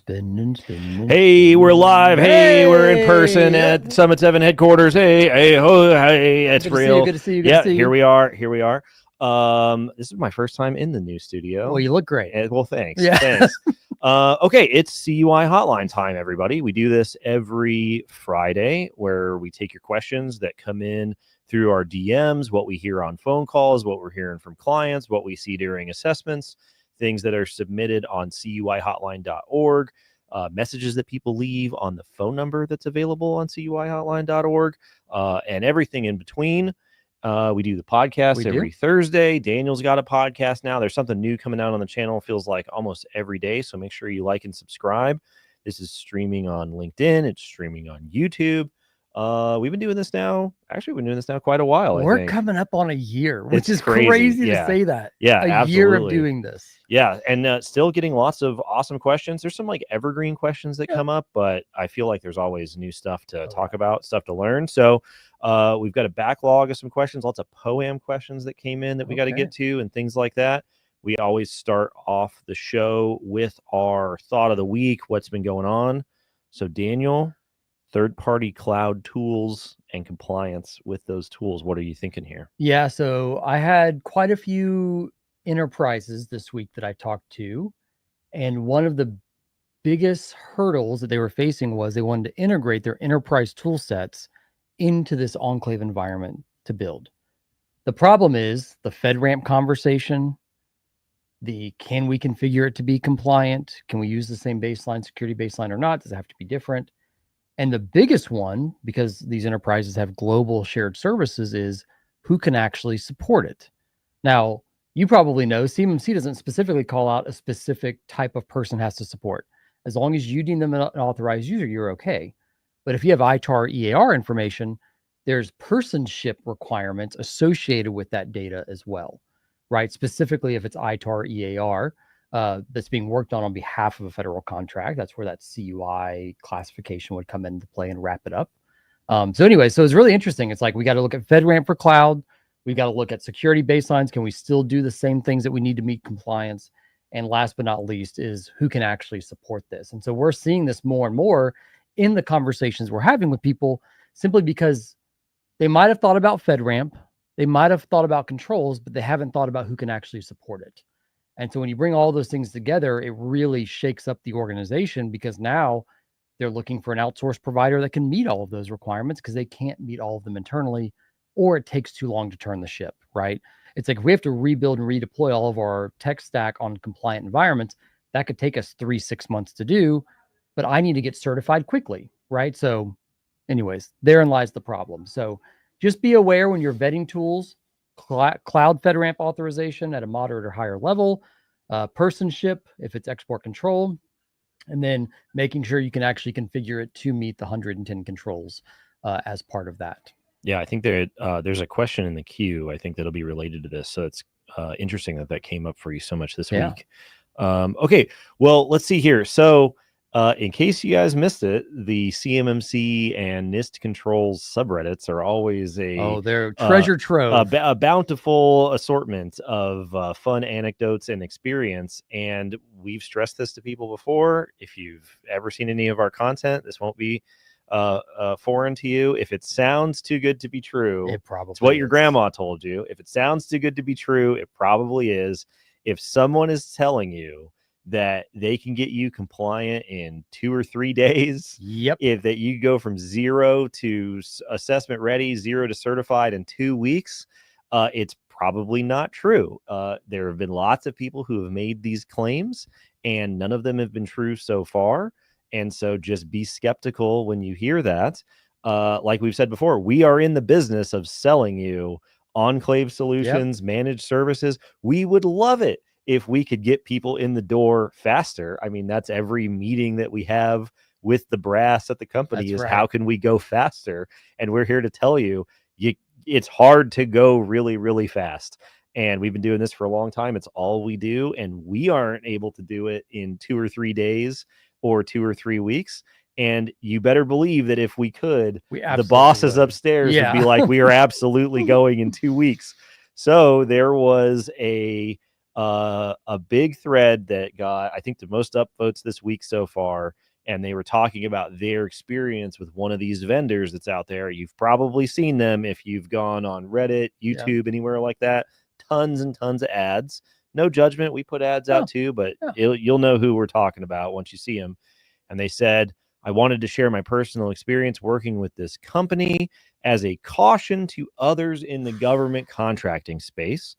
Spinning. Hey, we're live. Hey, we're in person at Summit 7 headquarters. Hey, it's good real. Good to see you. Yeah, here we are. This is my first time in the new studio. Well, you look great. Well, thanks. Yeah. Thanks. Okay, it's CUI Hotline time, everybody. We do this every Friday where we take your questions that come in through our DMs, what we hear on phone calls, what we're hearing from clients, what we see during assessments, things that are submitted on CUIHotline.org, messages that people leave on the phone number that's available on CUIHotline.org, and everything in between. We do the podcast every Thursday. Daniel's got a podcast now. There's something new coming out on the channel. It feels like almost every day. So make sure you like and subscribe. This is streaming on LinkedIn. It's streaming on YouTube. We've been doing this now. Actually, we've been doing this now quite a while. We're coming up on a year, which is crazy to say that. Yeah, a year of doing this. Yeah, and still getting lots of awesome questions. There's some like evergreen questions that come up, but I feel like there's always new stuff to talk about, stuff to learn. So we've got a backlog of some questions, lots of POAM questions that came in that we got to get to and things like that. We always start off the show with our thought of the week, what's been going on. So Daniel, third-party cloud tools and compliance with those tools. What are you thinking here? Yeah, so I had quite a few enterprises this week that I talked to, and one of the biggest hurdles that they were facing was they wanted to integrate their enterprise tool sets into this Enclave environment to build. The problem is the FedRAMP conversation, can we configure it to be compliant? Can we use the same baseline, security baseline or not? Does it have to be different? And the biggest one, because these enterprises have global shared services, is who can actually support it. Now, you probably know CMMC doesn't specifically call out a specific type of person has to support. As long as you deem them an authorized user, you're okay. But if you have ITAR, EAR information, there's personship requirements associated with that data as well, right? Specifically, if it's ITAR, EAR, that's being worked on behalf of a federal contract. That's where that CUI classification would come into play and wrap it up. So anyway, so it's really interesting. It's like we got to look at FedRAMP for cloud. We got to look at security baselines. Can we still do the same things that we need to meet compliance? And last but not least is who can actually support this. And so we're seeing this more and more in the conversations we're having with people, simply because they might have thought about FedRAMP, they might have thought about controls, but they haven't thought about who can actually support it. And so when you bring all those things together, it really shakes up the organization, because now they're looking for an outsourced provider that can meet all of those requirements, because they can't meet all of them internally, or it takes too long to turn the ship, right? It's like if we have to rebuild and redeploy all of our tech stack on compliant environments, that could take us 3-6 months to do, but I need to get certified quickly, right? So anyways, therein lies the problem. So just be aware when you're vetting tools, cloud FedRAMP authorization at a moderate or higher level, personship if it's export control, and then making sure you can actually configure it to meet the 110 controls as part of that. Yeah, I think there's a question in the queue, I think, that'll be related to this. So it's interesting that came up for you so much this week. Okay, well, let's see here. So in case you guys missed it, the CMMC and NIST controls subreddits are always they're treasure trove, a bountiful assortment of fun anecdotes and experience. And we've stressed this to people before. If you've ever seen any of our content, this won't be foreign to you. If it sounds too good to be true, it's what your grandma told you. If it sounds too good to be true, it probably is. If someone is telling you that they can get you compliant in 2 or 3 days, if that you go from 0 to assessment ready, 0 to certified in 2 weeks, it's probably not true. There have been lots of people who have made these claims, and none of them have been true so far. And so just be skeptical when you hear that. Like we've said before, we are in the business of selling you Enclave solutions, managed services. We would love it if we could get people in the door faster. I mean, that's every meeting that we have with the brass at the company how can we go faster? And we're here to tell you, it's hard to go really, really fast. And we've been doing this for a long time. It's all we do. And we aren't able to do it in 2 or 3 days or 2 or 3 weeks. And you better believe that if we could, the bosses upstairs would be like, we are absolutely going in 2 weeks. So there was a a big thread that got, I think, the most upvotes this week so far. And they were talking about their experience with one of these vendors that's out there. You've probably seen them if you've gone on Reddit, YouTube, anywhere like that. Tons and tons of ads. No judgment. We put ads out too, but you'll know who we're talking about once you see them. And they said, I wanted to share my personal experience working with this company as a caution to others in the government contracting space.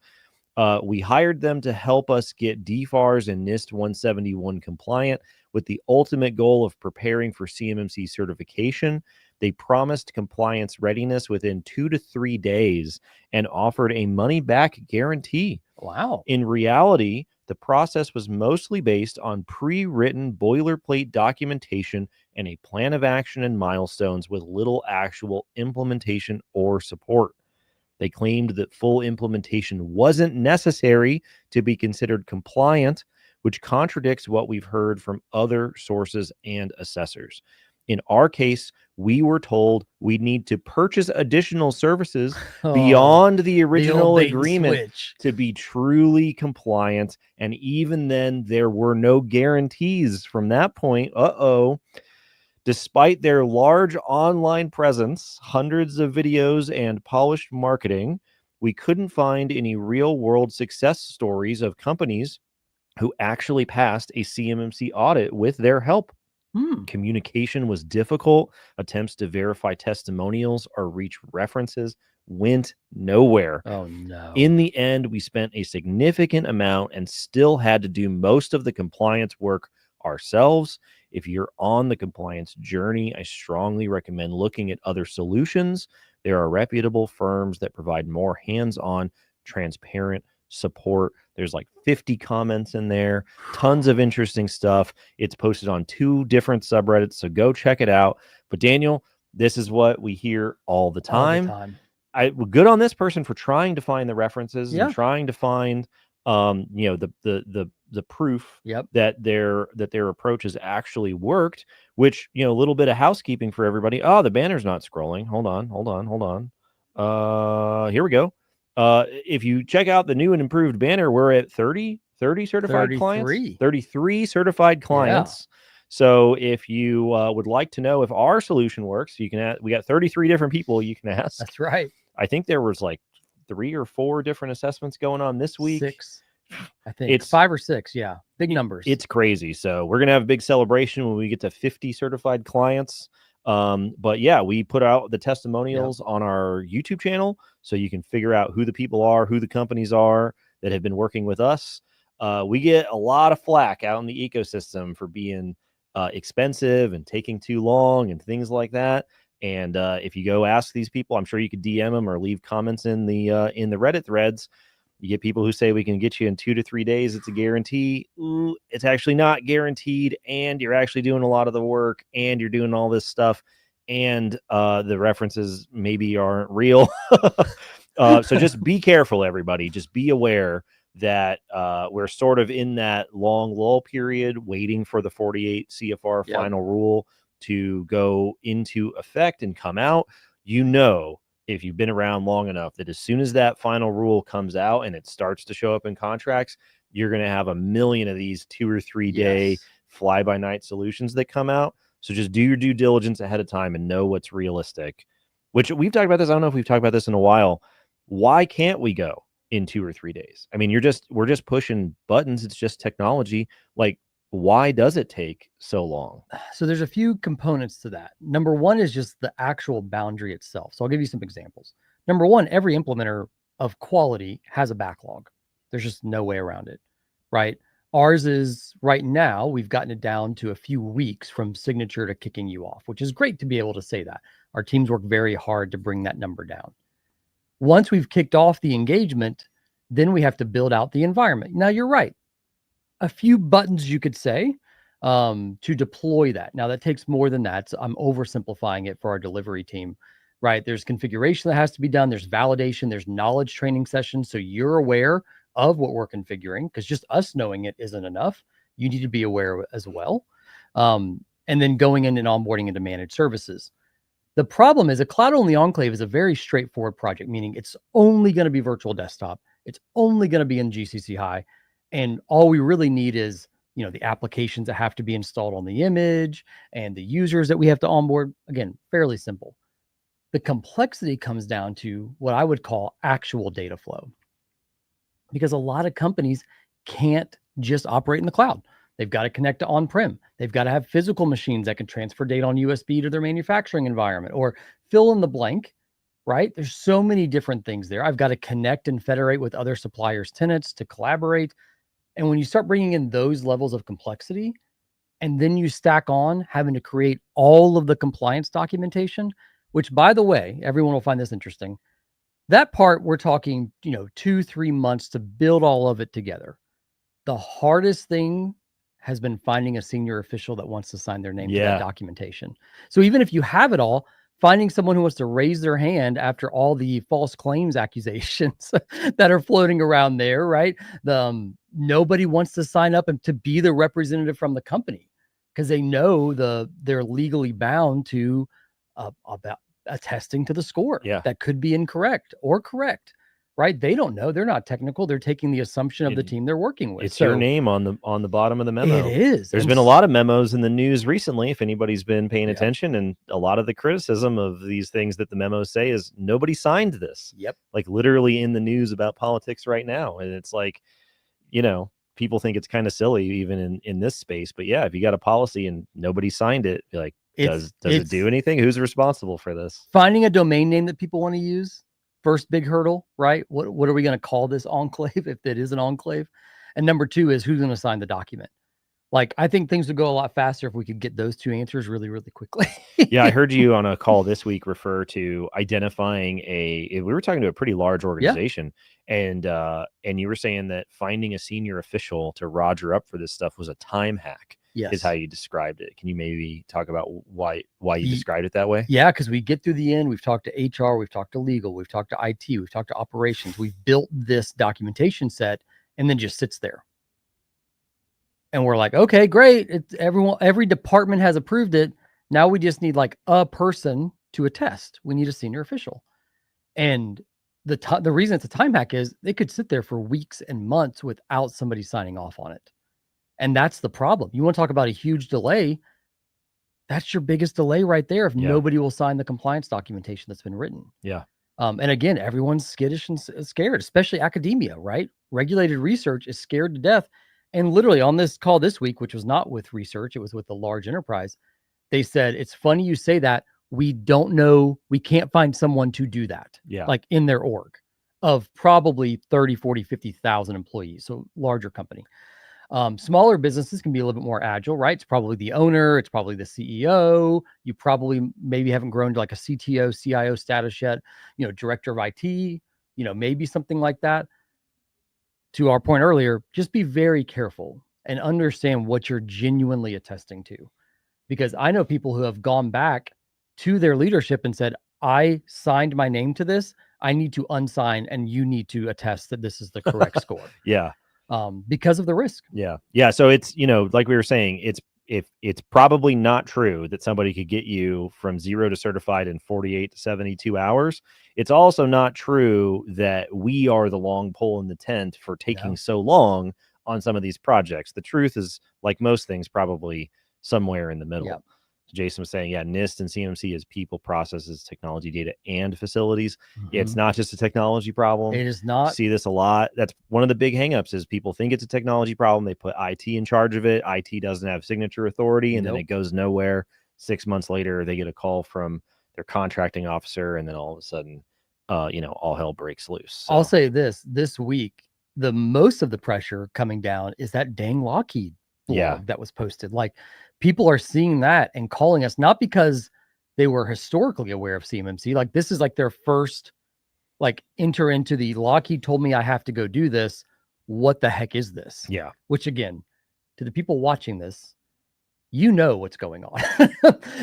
We hired them to help us get DFARS and NIST 171 compliant with the ultimate goal of preparing for CMMC certification. They promised compliance readiness within 2 to 3 days and offered a money-back guarantee. Wow. In reality, the process was mostly based on pre-written boilerplate documentation and a plan of action and milestones with little actual implementation or support. They claimed that full implementation wasn't necessary to be considered compliant, which contradicts what we've heard from other sources and assessors. In our case, we were told we need to purchase additional services beyond the original agreement to be truly compliant. And even then, there were no guarantees from that point. Despite their large online presence, hundreds of videos, and polished marketing, we couldn't find any real-world success stories of companies who actually passed a CMMC audit with their help. Communication was difficult. Attempts to verify testimonials or reach references went nowhere. Oh, no. In the end, we spent a significant amount and still had to do most of the compliance work ourselves. If you're on the compliance journey, I strongly recommend looking at other solutions. There are reputable firms that provide more hands-on, transparent support. There's like 50 comments in there, tons of interesting stuff. It's posted on 2 different subreddits, so go check it out. But Daniel, this is what we hear all the time. Good on this person for trying to find the references and trying to find the proof that their approach has actually worked, which, a little bit of housekeeping for everybody. The banner's not scrolling. Hold on. Here we go. If you check out the new and improved banner, we're at 30 certified clients, 33 certified clients. So if you would like to know if our solution works, you can we got 33 different people you can ask. That's right. I think there was like 3 or 4 different assessments going on this week. 6, I think. It's 5 or 6. Yeah. Big numbers. It's crazy. So we're going to have a big celebration when we get to 50 certified clients. But yeah, we put out the testimonials on our YouTube channel, so you can figure out who the people are, who the companies are that have been working with us. We get a lot of flack out in the ecosystem for being expensive and taking too long and things like that. And if you go ask these people, I'm sure you could DM them or leave comments in the Reddit threads. You get people who say we can get you in 2 to 3 days. It's a guarantee. It's actually not guaranteed. And you're actually doing a lot of the work and you're doing all this stuff. And the references maybe aren't real. So just be careful, everybody. Just be aware that we're sort of in that long lull period waiting for the 48 CFR final rule to go into effect and come out. If you've been around long enough, that as soon as that final rule comes out and it starts to show up in contracts, you're going to have a million of these 2 or 3 day fly-by-night solutions that come out. So just do your due diligence ahead of time and know what's realistic, which we've talked about this. I don't know if we've talked about this in a while. Why can't we go in 2 or 3 days? I mean, we're just pushing buttons. It's just technology. Like, why does it take so long? So there's a few components to that. Number one is just the actual boundary itself. So I'll give you some examples. Number one, every implementer of quality has a backlog. There's just no way around it, right? Ours is right now, we've gotten it down to a few weeks from signature to kicking you off, which is great to be able to say that. Our teams work very hard to bring that number down. Once we've kicked off the engagement, then we have to build out the environment. Now, you're right. A few buttons, you could say, to deploy that. Now, that takes more than that. So I'm oversimplifying it for our delivery team, right? There's configuration that has to be done. There's validation. There's knowledge training sessions. So you're aware of what we're configuring, because just us knowing it isn't enough. You need to be aware as well. And then going in and onboarding into managed services. The problem is a cloud-only enclave is a very straightforward project, meaning it's only going to be virtual desktop. It's only going to be in GCC High. And all we really need is, the applications that have to be installed on the image and the users that we have to onboard. Again, fairly simple. The complexity comes down to what I would call actual data flow, because a lot of companies can't just operate in the cloud. They've got to connect to on-prem. They've got to have physical machines that can transfer data on USB to their manufacturing environment, or fill in the blank, right? There's so many different things there. I've got to connect and federate with other suppliers' tenants to collaborate. And when you start bringing in those levels of complexity, and then you stack on having to create all of the compliance documentation, which, by the way, everyone will find this interesting. That part, we're talking, 2-3 months to build all of it together. The hardest thing has been finding a senior official that wants to sign their name to that documentation. So even if you have it all, finding someone who wants to raise their hand after all the false claims accusations that are floating around there, right? Nobody wants to sign up and to be the representative from the company, because they know they're legally bound to about attesting to the score that could be incorrect or correct, right? They don't know. They're not technical. They're taking the assumption of the team they're working with. It's your name on the bottom of the memo. It is. There's been a lot of memos in the news recently, if anybody's been paying attention, and a lot of the criticism of these things that the memos say is nobody signed this. Yep. Like literally in the news about politics right now. And it's like, people think it's kind of silly even in this space, but yeah, if you got a policy and nobody signed it, like, does it do anything? Who's responsible for this? Finding a domain name that people want to use, first big hurdle, right? What are we going to call this enclave if it is an enclave? And number two is, who's going to sign the document? Like, I think things would go a lot faster if we could get those two answers really, really quickly. Yeah, I heard you on a call this week refer to identifying we were talking to a pretty large organization, and you were saying that finding a senior official to roger up for this stuff was a time hack. Yes. Is how you described it. Can you maybe talk about why you described it that way? Yeah, because we get through the end, we've talked to HR, we've talked to legal, we've talked to IT, we've talked to operations, we've built this documentation set, and then just sits there. And we're like, okay, great. Every department has approved it. Now we just need like a person to attest. We need a senior official. And the reason it's a time hack is they could sit there for weeks and months without somebody signing off on it. And that's the problem. You want to talk about a huge delay. That's your biggest delay right there. If nobody will sign the compliance documentation that's been written. Yeah. And again, everyone's skittish and scared, especially academia, right? Regulated research is scared to death. And literally on this call this week, which was not with research, it was with the large enterprise, they said, it's funny you say that. We don't know. We can't find someone to do that. Yeah. Like in their org of probably 30, 40, 50,000 employees. So larger company. Smaller businesses can be a little bit more agile, right? It's probably the owner. It's probably the CEO. You probably maybe haven't grown to like a CTO, CIO status yet, director of IT, maybe something like that. To our point earlier, just be very careful and understand what you're genuinely attesting to. Because I know people who have gone back to their leadership and said, I signed my name to this. I need to unsign, and you need to attest that this is the correct score. Yeah. Because of the risk. Yeah. Yeah. So it's, like we were saying, it's probably not true that somebody could get you from 0 to certified in 48 to 72 hours. It's also not true that we are the long pole in the tent for taking so long on some of these projects. The truth is, like most things, probably somewhere in the middle. Yeah. Jason was saying, NIST and CMMC is people, processes, technology, data, and facilities. It's not just a technology problem. It is not. You see this a lot. That's one of the big hangups is people think it's a technology problem. They put IT in charge of it. IT doesn't have signature authority, and then it goes nowhere. 6 months later, they get a call from their contracting officer, and then all of a sudden, all hell breaks loose. So. I'll say this week, the most of the pressure coming down is that dang Lockheed blog that was posted. Like, people are seeing that and calling us, not because they were historically aware of CMMC. Like, this is like their first, enter into the Lockheed told me I have to go do this. What the heck is this? Yeah. Which, again, to the people watching this, what's going on.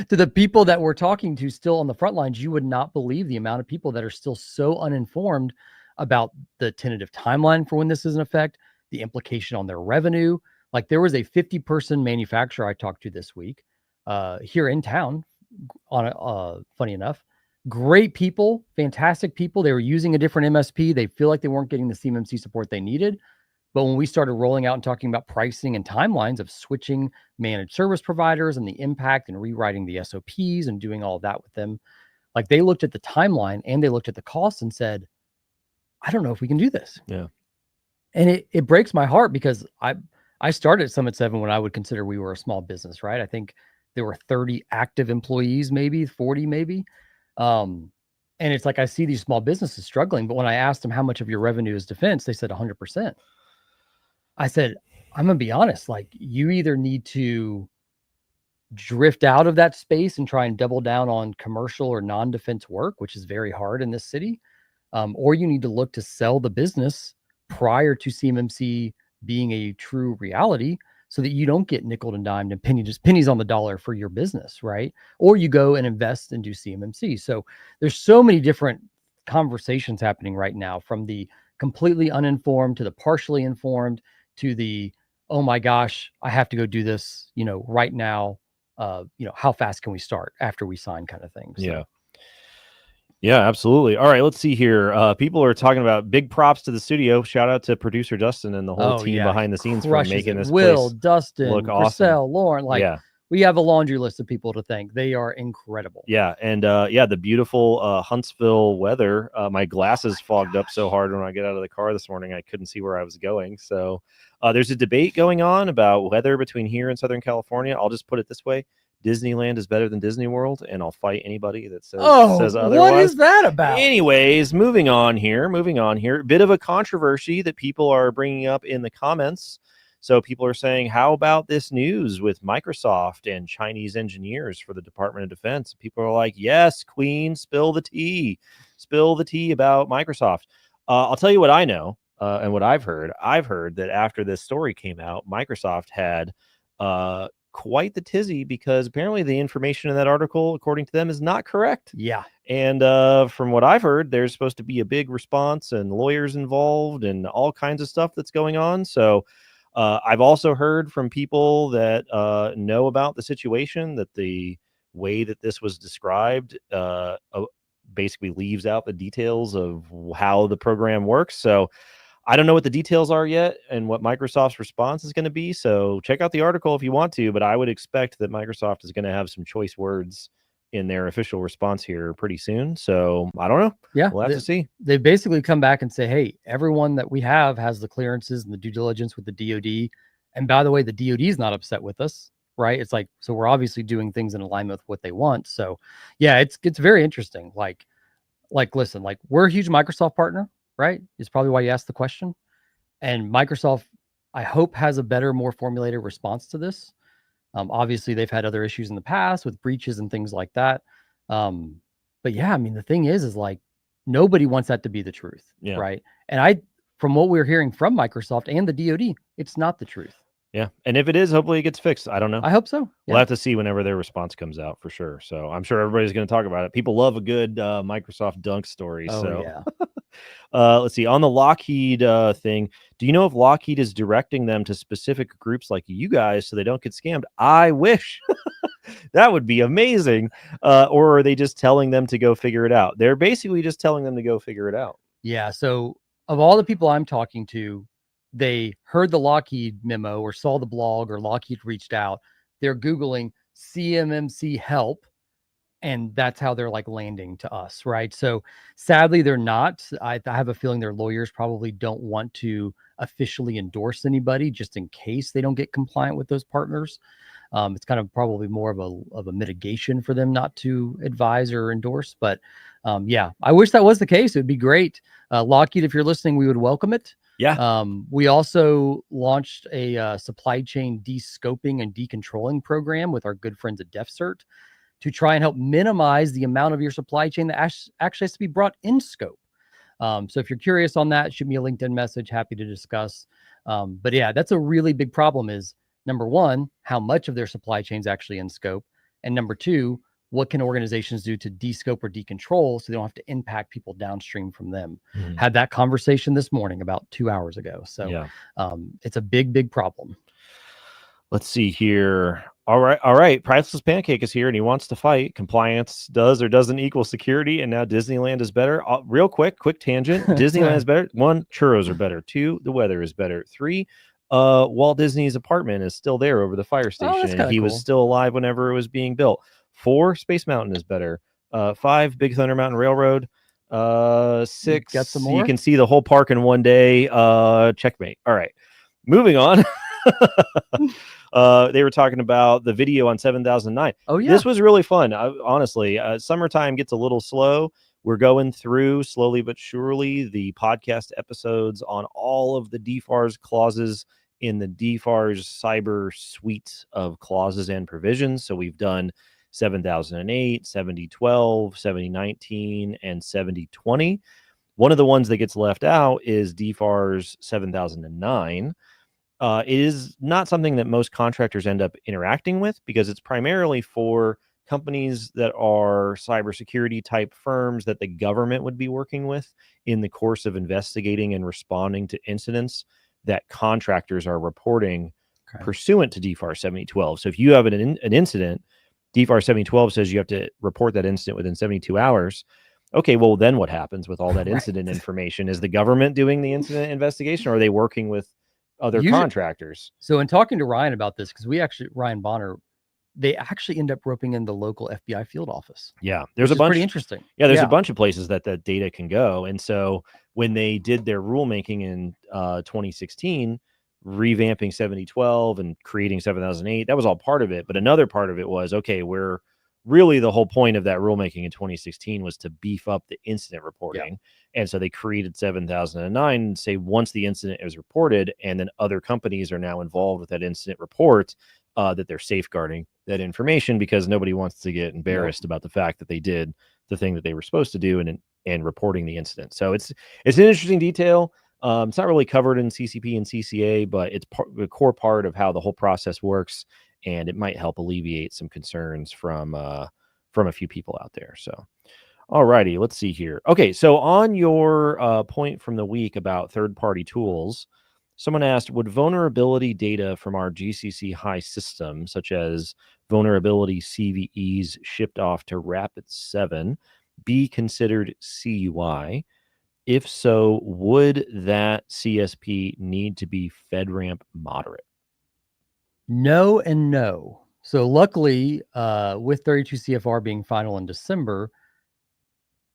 To the people that we're talking to still on the front lines, you would not believe the amount of people that are still so uninformed about the tentative timeline for when this is in effect, the implication on their revenue. Like, there was a 50-person manufacturer I talked to this week here in town, funny enough, great people, fantastic people. They were using a different MSP. They feel like they weren't getting the CMMC support they needed. But when we started rolling out and talking about pricing and timelines of switching managed service providers and the impact and rewriting the SOPs and doing all of that with them, like they looked at the timeline and they looked at the cost and said, I don't know if we can do this. Yeah. And it breaks my heart because I started at Summit 7 when I would consider we were a small business, right? I think there were 30 active employees, maybe 40, maybe. And it's like, I see these small businesses struggling, but when I asked them how much of your revenue is defense, they said 100%. I said, I'm going to be honest, like you either need to drift out of that space and try and double down on commercial or non-defense work, which is very hard in this city. Or you need to look to sell the business prior to CMMC being a true reality so that you don't get nickel and dimed and pennies on the dollar for your business, right? Or you go and invest and do CMMC. So there's so many different conversations happening right now, from the completely uninformed to the partially informed to the, oh my gosh, I have to go do this, right now. How fast can we start after we sign, kind of thing. So. Yeah. Yeah, absolutely. All right, let's see here. People are talking about big props to the studio. Shout out to producer Dustin and the whole team behind the scenes for making this Will, place Dustin, look Chriselle, awesome. Lauren, we have a laundry list of people to thank. They are incredible. Yeah, and the beautiful Huntsville weather. My glasses fogged up so hard when I get out of the car this morning, I couldn't see where I was going. So there's a debate going on about weather between here and Southern California. I'll just put it this way. Disneyland is better than Disney World, and I'll fight anybody that says otherwise. What is that about? Anyways, moving on here. Bit of a controversy that people are bringing up in the comments. So people are saying, how about this news with Microsoft and Chinese engineers for the Department of Defense? People are like, yes, Queen, spill the tea. Spill the tea about Microsoft. I'll tell you what I know and what I've heard. I've heard that after this story came out, Microsoft had quite the tizzy because apparently the information in that article, according to them, is not correct. Yeah. And from what I've heard, there's supposed to be a big response and lawyers involved and all kinds of stuff that's going on. So I've also heard from people that know about the situation that the way that this was described basically leaves out the details of how the program works. So I don't know what the details are yet and what Microsoft's response is going to be. So check out the article if you want to, but I would expect that Microsoft is going to have some choice words in their official response here pretty soon. So I don't know. Yeah. We'll have to see. They basically come back and say, hey, everyone that we have has the clearances and the due diligence with the DoD. And by the way, the DoD is not upset with us, right? It's like, so we're obviously doing things in alignment with what they want. So yeah, it's very interesting. Like, listen, like we're a huge Microsoft partner, right? It's probably why you asked the question. And Microsoft, I hope, has a better, more formulated response to this. Obviously, they've had other issues in the past with breaches and things like that. But yeah, I mean, the thing is like nobody wants that to be the truth, right? And from what we're hearing from Microsoft and the DoD, it's not the truth. Yeah. And if it is, hopefully it gets fixed. I don't know. I hope so. Yeah. We'll have to see whenever their response comes out for sure. So I'm sure everybody's going to talk about it. People love a good Microsoft dunk story. Oh, so yeah. Let's see. On the Lockheed thing, do you know if Lockheed is directing them to specific groups like you guys so they don't get scammed? I wish. That would be amazing. Or are they just telling them to go figure it out? They're basically just telling them to go figure it out. Yeah. So of all the people I'm talking to, they heard the Lockheed memo or saw the blog or Lockheed reached out. They're Googling CMMC help. And that's how they're like landing to us, right? So sadly, they're not. I have a feeling their lawyers probably don't want to officially endorse anybody just in case they don't get compliant with those partners. It's kind of probably more of a mitigation for them not to advise or endorse. But yeah, I wish that was the case. It would be great. Lockheed, if you're listening, we would welcome it. Yeah. We also launched a supply chain de-scoping and decontrolling program with our good friends at DefCert to try and help minimize the amount of your supply chain that actually has to be brought in scope. So if you're curious on that, shoot me a LinkedIn message. Happy to discuss. But yeah, that's a really big problem is, number one, how much of their supply chain is actually in scope? And number two, what can organizations do to de-scope or decontrol so they don't have to impact people downstream from them? Mm-hmm. Had that conversation this morning about 2 hours ago. So yeah. It's a big, big problem. Let's see here. All right. Priceless Pancake is here and he wants to fight. Compliance does or doesn't equal security, and now Disneyland is better. Real quick tangent. Disneyland is better. 1, churros are better. 2, the weather is better. 3, Walt Disney's apartment is still there over the fire station, that's and he cool. was still alive whenever it was being built. 4, Space Mountain is better. 5, Big Thunder Mountain Railroad. 6, got some more? you can see the whole park in one day. Checkmate. All right, moving on. They were talking about the video on 7009. Oh yeah, this was really fun. Honestly, summertime gets a little slow. We're going through slowly but surely the podcast episodes on all of the DFARS clauses in the DFARS cyber suite of clauses and provisions. So we've done 7008, 7012, 7019, and 7020. One of the ones that gets left out is DFARS 7009. It is not something that most contractors end up interacting with because it's primarily for companies that are cybersecurity type firms that the government would be working with in the course of investigating and responding to incidents that contractors are reporting pursuant to DFARS 7012. So if you have an incident, DFARS 7012 says you have to report that incident within 72 hours. Okay, well, then what happens with all that incident information? Is the government doing the incident investigation, or are they working with other contractors? So in talking to Ryan about this, because Ryan Bonner, they actually end up roping in the local FBI field office. Yeah, there's a bunch. Pretty interesting. Yeah, there's a bunch of places that data can go. And so when they did their rulemaking in 2016, revamping 7012 and creating 7008, that was all part of it. But another part of it was, okay, we're really, the whole point of that rulemaking in 2016 was to beef up the incident reporting. Yeah. And so they created 7009 and say once the incident is reported, and then other companies are now involved with that incident report, that they're safeguarding that information because nobody wants to get embarrassed about the fact that they did the thing that they were supposed to do and reporting the incident. So it's an interesting detail. It's not really covered in CCP and CCA, but it's a core part of how the whole process works, and it might help alleviate some concerns from a few people out there. So, all righty, let's see here. Okay, so on your point from the week about third-party tools, someone asked, would vulnerability data from our GCC High system, such as vulnerability CVEs shipped off to Rapid7, be considered CUI? If so, would that CSP need to be FedRAMP moderate? No and no. So luckily, with 32 CFR being final in December,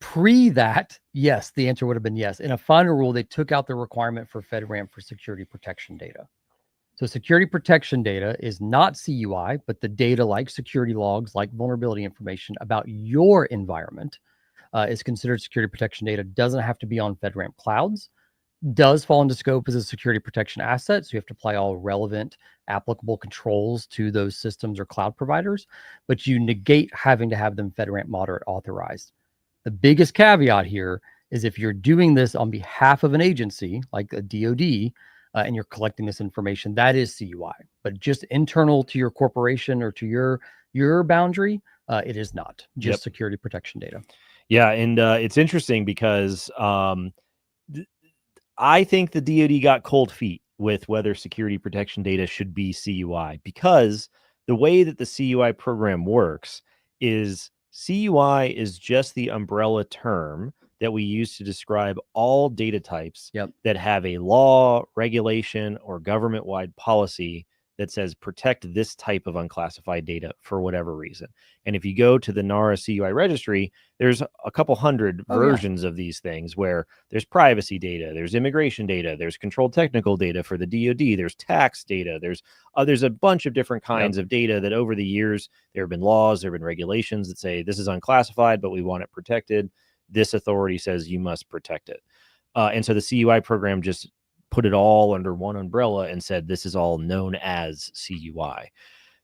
pre that, yes, the answer would have been yes. In a final rule, they took out the requirement for FedRAMP for security protection data. So security protection data is not CUI, but the data like security logs, like vulnerability information about your environment is considered security protection data. Doesn't have to be on FedRAMP clouds. Does fall into scope as a security protection asset. So you have to apply all relevant applicable controls to those systems or cloud providers, but you negate having to have them FedRAMP moderate authorized. The biggest caveat here is if you're doing this on behalf of an agency like a DoD, and you're collecting this information, that is CUI. But just internal to your corporation or to your boundary, it is not just security protection data. Yeah, and it's interesting because I think the DoD got cold feet with whether security protection data should be CUI, because the way that the CUI program works is CUI is just the umbrella term that we use to describe all data types that have a law, regulation, or government-wide policy that says protect this type of unclassified data for whatever reason. And if you go to the NARA CUI registry, there's a couple hundred versions of these things where there's privacy data, there's immigration data, there's controlled technical data for the DoD, there's tax data, there's a bunch of different kinds of data that over the years, there have been laws, there have been regulations that say this is unclassified, but we want it protected. This authority says you must protect it. And so the CUI program just put it all under one umbrella and said this is all known as CUI.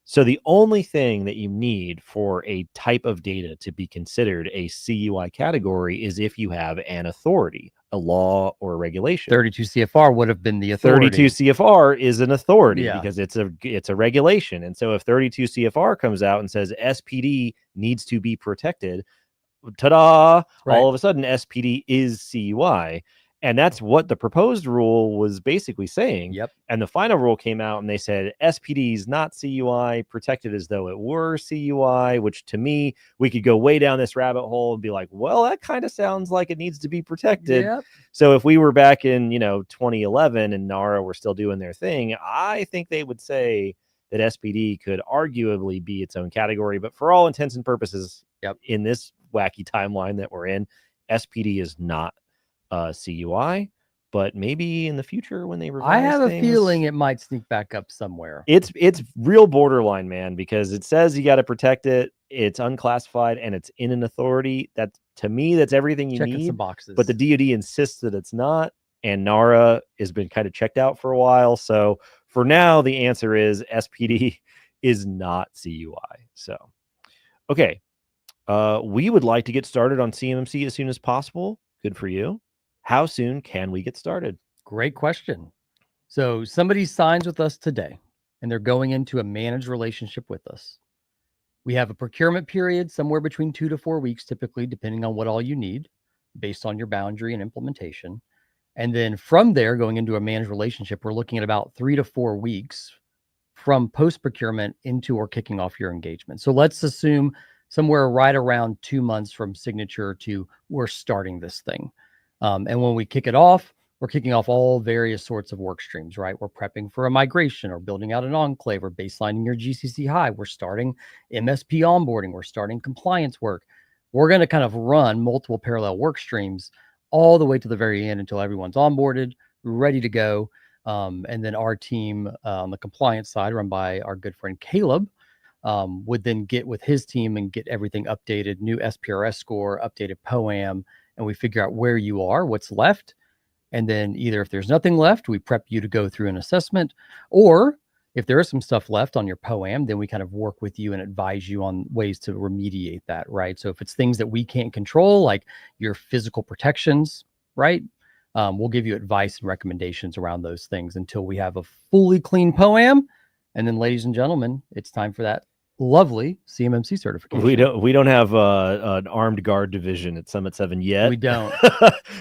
So the only thing that you need for a type of data to be considered a CUI category is if you have an authority, a law or a regulation. 32 CFR would have been the authority. 32 CFR is an authority because it's a regulation. And so if 32 CFR comes out and says SPD needs to be protected, ta-da, all of a sudden SPD is CUI. And that's what the proposed rule was basically saying. Yep. And the final rule came out and they said SPD is not CUI, protected as though it were CUI, which to me, we could go way down this rabbit hole and be like, well, that kind of sounds like it needs to be protected. Yep. So if we were back in, 2011 and NARA were still doing their thing, I think they would say that SPD could arguably be its own category. But for all intents and purposes, in this wacky timeline that we're in, SPD is not CUI, but maybe in the future when they revise I have things, a feeling it might sneak back up somewhere. It's real borderline, man, because it says you got to protect it. It's unclassified and it's in an authority. That to me, that's everything you Checking need. some boxes. But the DoD insists that it's not, and NARA has been kind of checked out for a while. So for now, the answer is SPD is not CUI. So, okay. We would like to get started on CMMC as soon as possible. Good for you. How soon can we get started? Great question. So somebody signs with us today and they're going into a managed relationship with us. We have a procurement period somewhere between 2 to 4 weeks, typically, depending on what all you need based on your boundary and implementation. And then from there, going into a managed relationship, we're looking at about 3 to 4 weeks from post-procurement into or kicking off your engagement. So let's assume somewhere right around 2 months from signature to we're starting this thing. And when we kick it off, we're kicking off all various sorts of work streams, right? We're prepping for a migration or building out an enclave or baselining your GCC High. We're starting MSP onboarding. We're starting compliance work. We're going to kind of run multiple parallel work streams all the way to the very end until everyone's onboarded, ready to go. And then our team on the compliance side, run by our good friend Caleb, would then get with his team and get everything updated, new SPRS score, updated POAM, and we figure out where you are, what's left. And then either if there's nothing left, we prep you to go through an assessment, or if there is some stuff left on your POAM, then we kind of work with you and advise you on ways to remediate that, right? So if it's things that we can't control, like your physical protections, right? We'll give you advice and recommendations around those things until we have a fully clean POAM. And then, ladies and gentlemen, it's time for that lovely CMMC certification. We don't have an armed guard division at Summit 7 yet. We don't.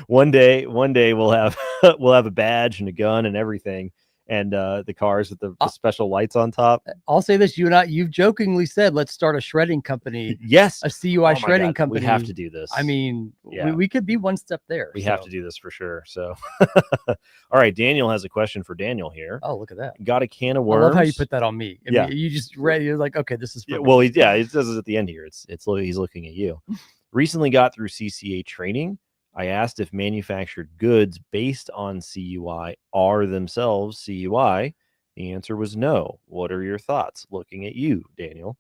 one day we'll have a badge and a gun and everything, and the cars with the special lights on top. I'll say this: you've jokingly said, let's start a shredding company. Yes, a CUI shredding company. We have to do this. I mean, we could be one step there. We have to do this for sure. So, all right, Daniel has a question for Daniel here. Oh, look at that! Got a can of worms. I love how you put that on me. I mean, you just read. You're like, okay, this is. For me. Well, it says it at the end here. He's looking at you. Recently got through CCA training. I asked if manufactured goods based on CUI are themselves CUI. The answer was no. What are your thoughts? Looking at you, Daniel.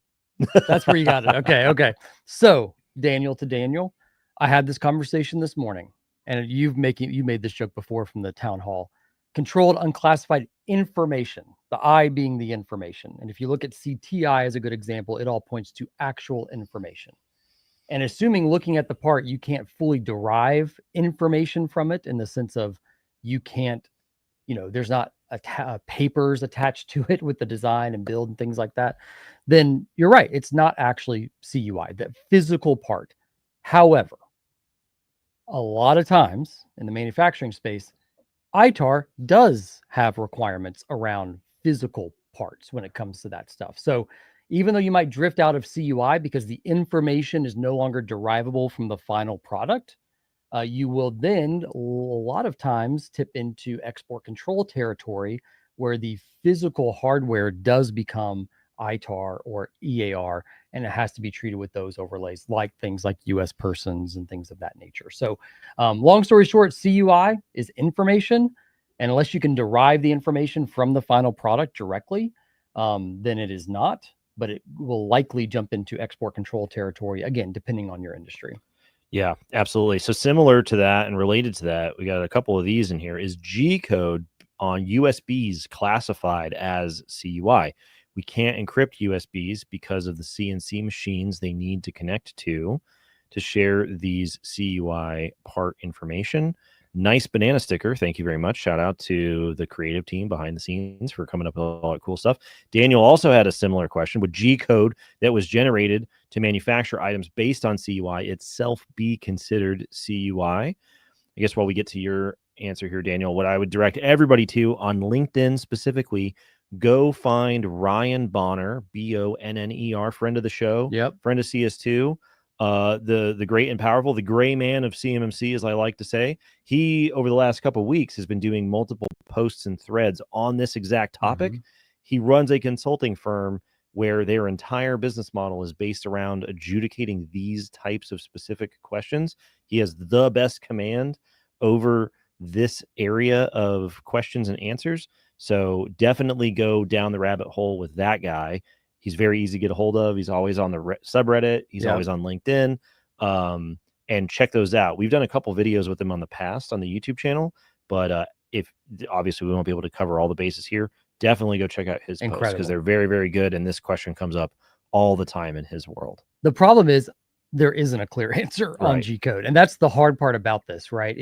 That's where you got it. Okay. So, Daniel, I had this conversation this morning, and you made this joke before from the town hall. Controlled unclassified information, the I being the information. And if you look at CTI as a good example, it all points to actual information. And assuming looking at the part, you can't fully derive information from it in the sense of you can't, there's not papers attached to it with the design and build and things like that, then you're right. It's not actually CUI, the physical part. However, a lot of times in the manufacturing space, ITAR does have requirements around physical parts when it comes to that stuff. So even though you might drift out of CUI because the information is no longer derivable from the final product, you will then a lot of times tip into export control territory where the physical hardware does become ITAR or EAR, and it has to be treated with those overlays, like things like US persons and things of that nature. So long story short, CUI is information, and unless you can derive the information from the final product directly, then it is not, but it will likely jump into export control territory, again, depending on your industry. Yeah, absolutely. So similar to that and related to that, we got a couple of these in here. Is G code on USBs classified as CUI? We can't encrypt USBs because of the CNC machines they need to connect to share these CUI part information. Nice banana sticker. Thank you very much. Shout out to the creative team behind the scenes for coming up with all that cool stuff. Daniel also had a similar question. Would G code that was generated to manufacture items based on CUI itself be considered CUI? I guess while we get to your answer here, Daniel. What I would direct everybody to on LinkedIn specifically, go find Ryan Bonner, Bonner, friend of the show, friend of CS2, the great and powerful, the gray man of CMMC, as I like to say. He, over the last couple of weeks, has been doing multiple posts and threads on this exact topic. He runs a consulting firm where their entire business model is based around adjudicating these types of specific questions. He has the best command over this area of questions and answers. So definitely go down the rabbit hole with that guy. He's very easy to get a hold of. He's always on the subreddit. He's always on LinkedIn. And check those out. We've done a couple videos with him on the past on the YouTube channel, but if obviously we won't be able to cover all the bases here, definitely go check out his posts because they're very, very good. And this question comes up all the time in his world. The problem is there isn't a clear answer on G code. And that's the hard part about this, right?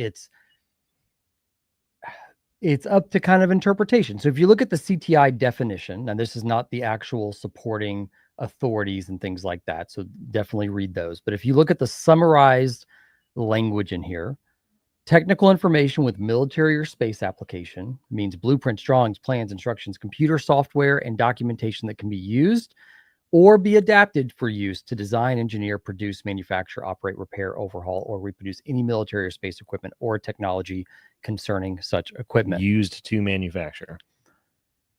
It's up to kind of interpretation. So if you look at the CTI definition, and this is not the actual supporting authorities and things like that, so definitely read those. But if you look at the summarized language in here, technical information with military or space application means blueprints, drawings, plans, instructions, computer software, and documentation that can be used or be adapted for use to design, engineer, produce, manufacture, operate, repair, overhaul, or reproduce any military or space equipment or technology concerning such equipment. Used to manufacture.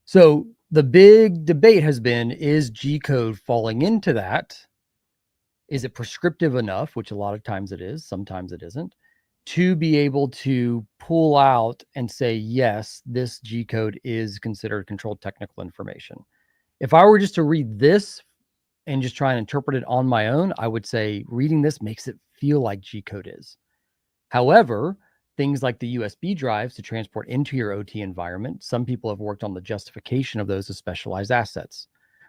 So the big debate has been, is G code falling into that? Is it prescriptive enough, which a lot of times it is, sometimes it isn't, to be able to pull out and say, yes, this G code is considered controlled technical information. If I were just to read this and just try and interpret it on my own, I would say reading this makes it feel like G code is. However, things like the USB drives to transport into your OT environment, some people have worked on the justification of those as specialized assets,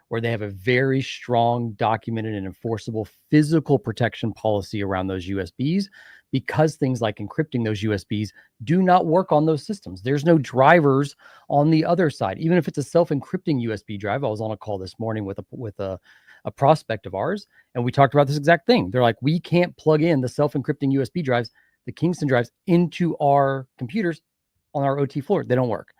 where they have a very strong, documented, and enforceable physical protection policy around those USBs, because things like encrypting those USBs do not work on those systems. There's no drivers on the other side. Even if it's a self-encrypting USB drive, I was on a call this morning with a prospect of ours, and we talked about this exact thing. They're like, we can't plug in the self-encrypting USB drives, the Kingston drives, into our computers on our OT floor. They don't work.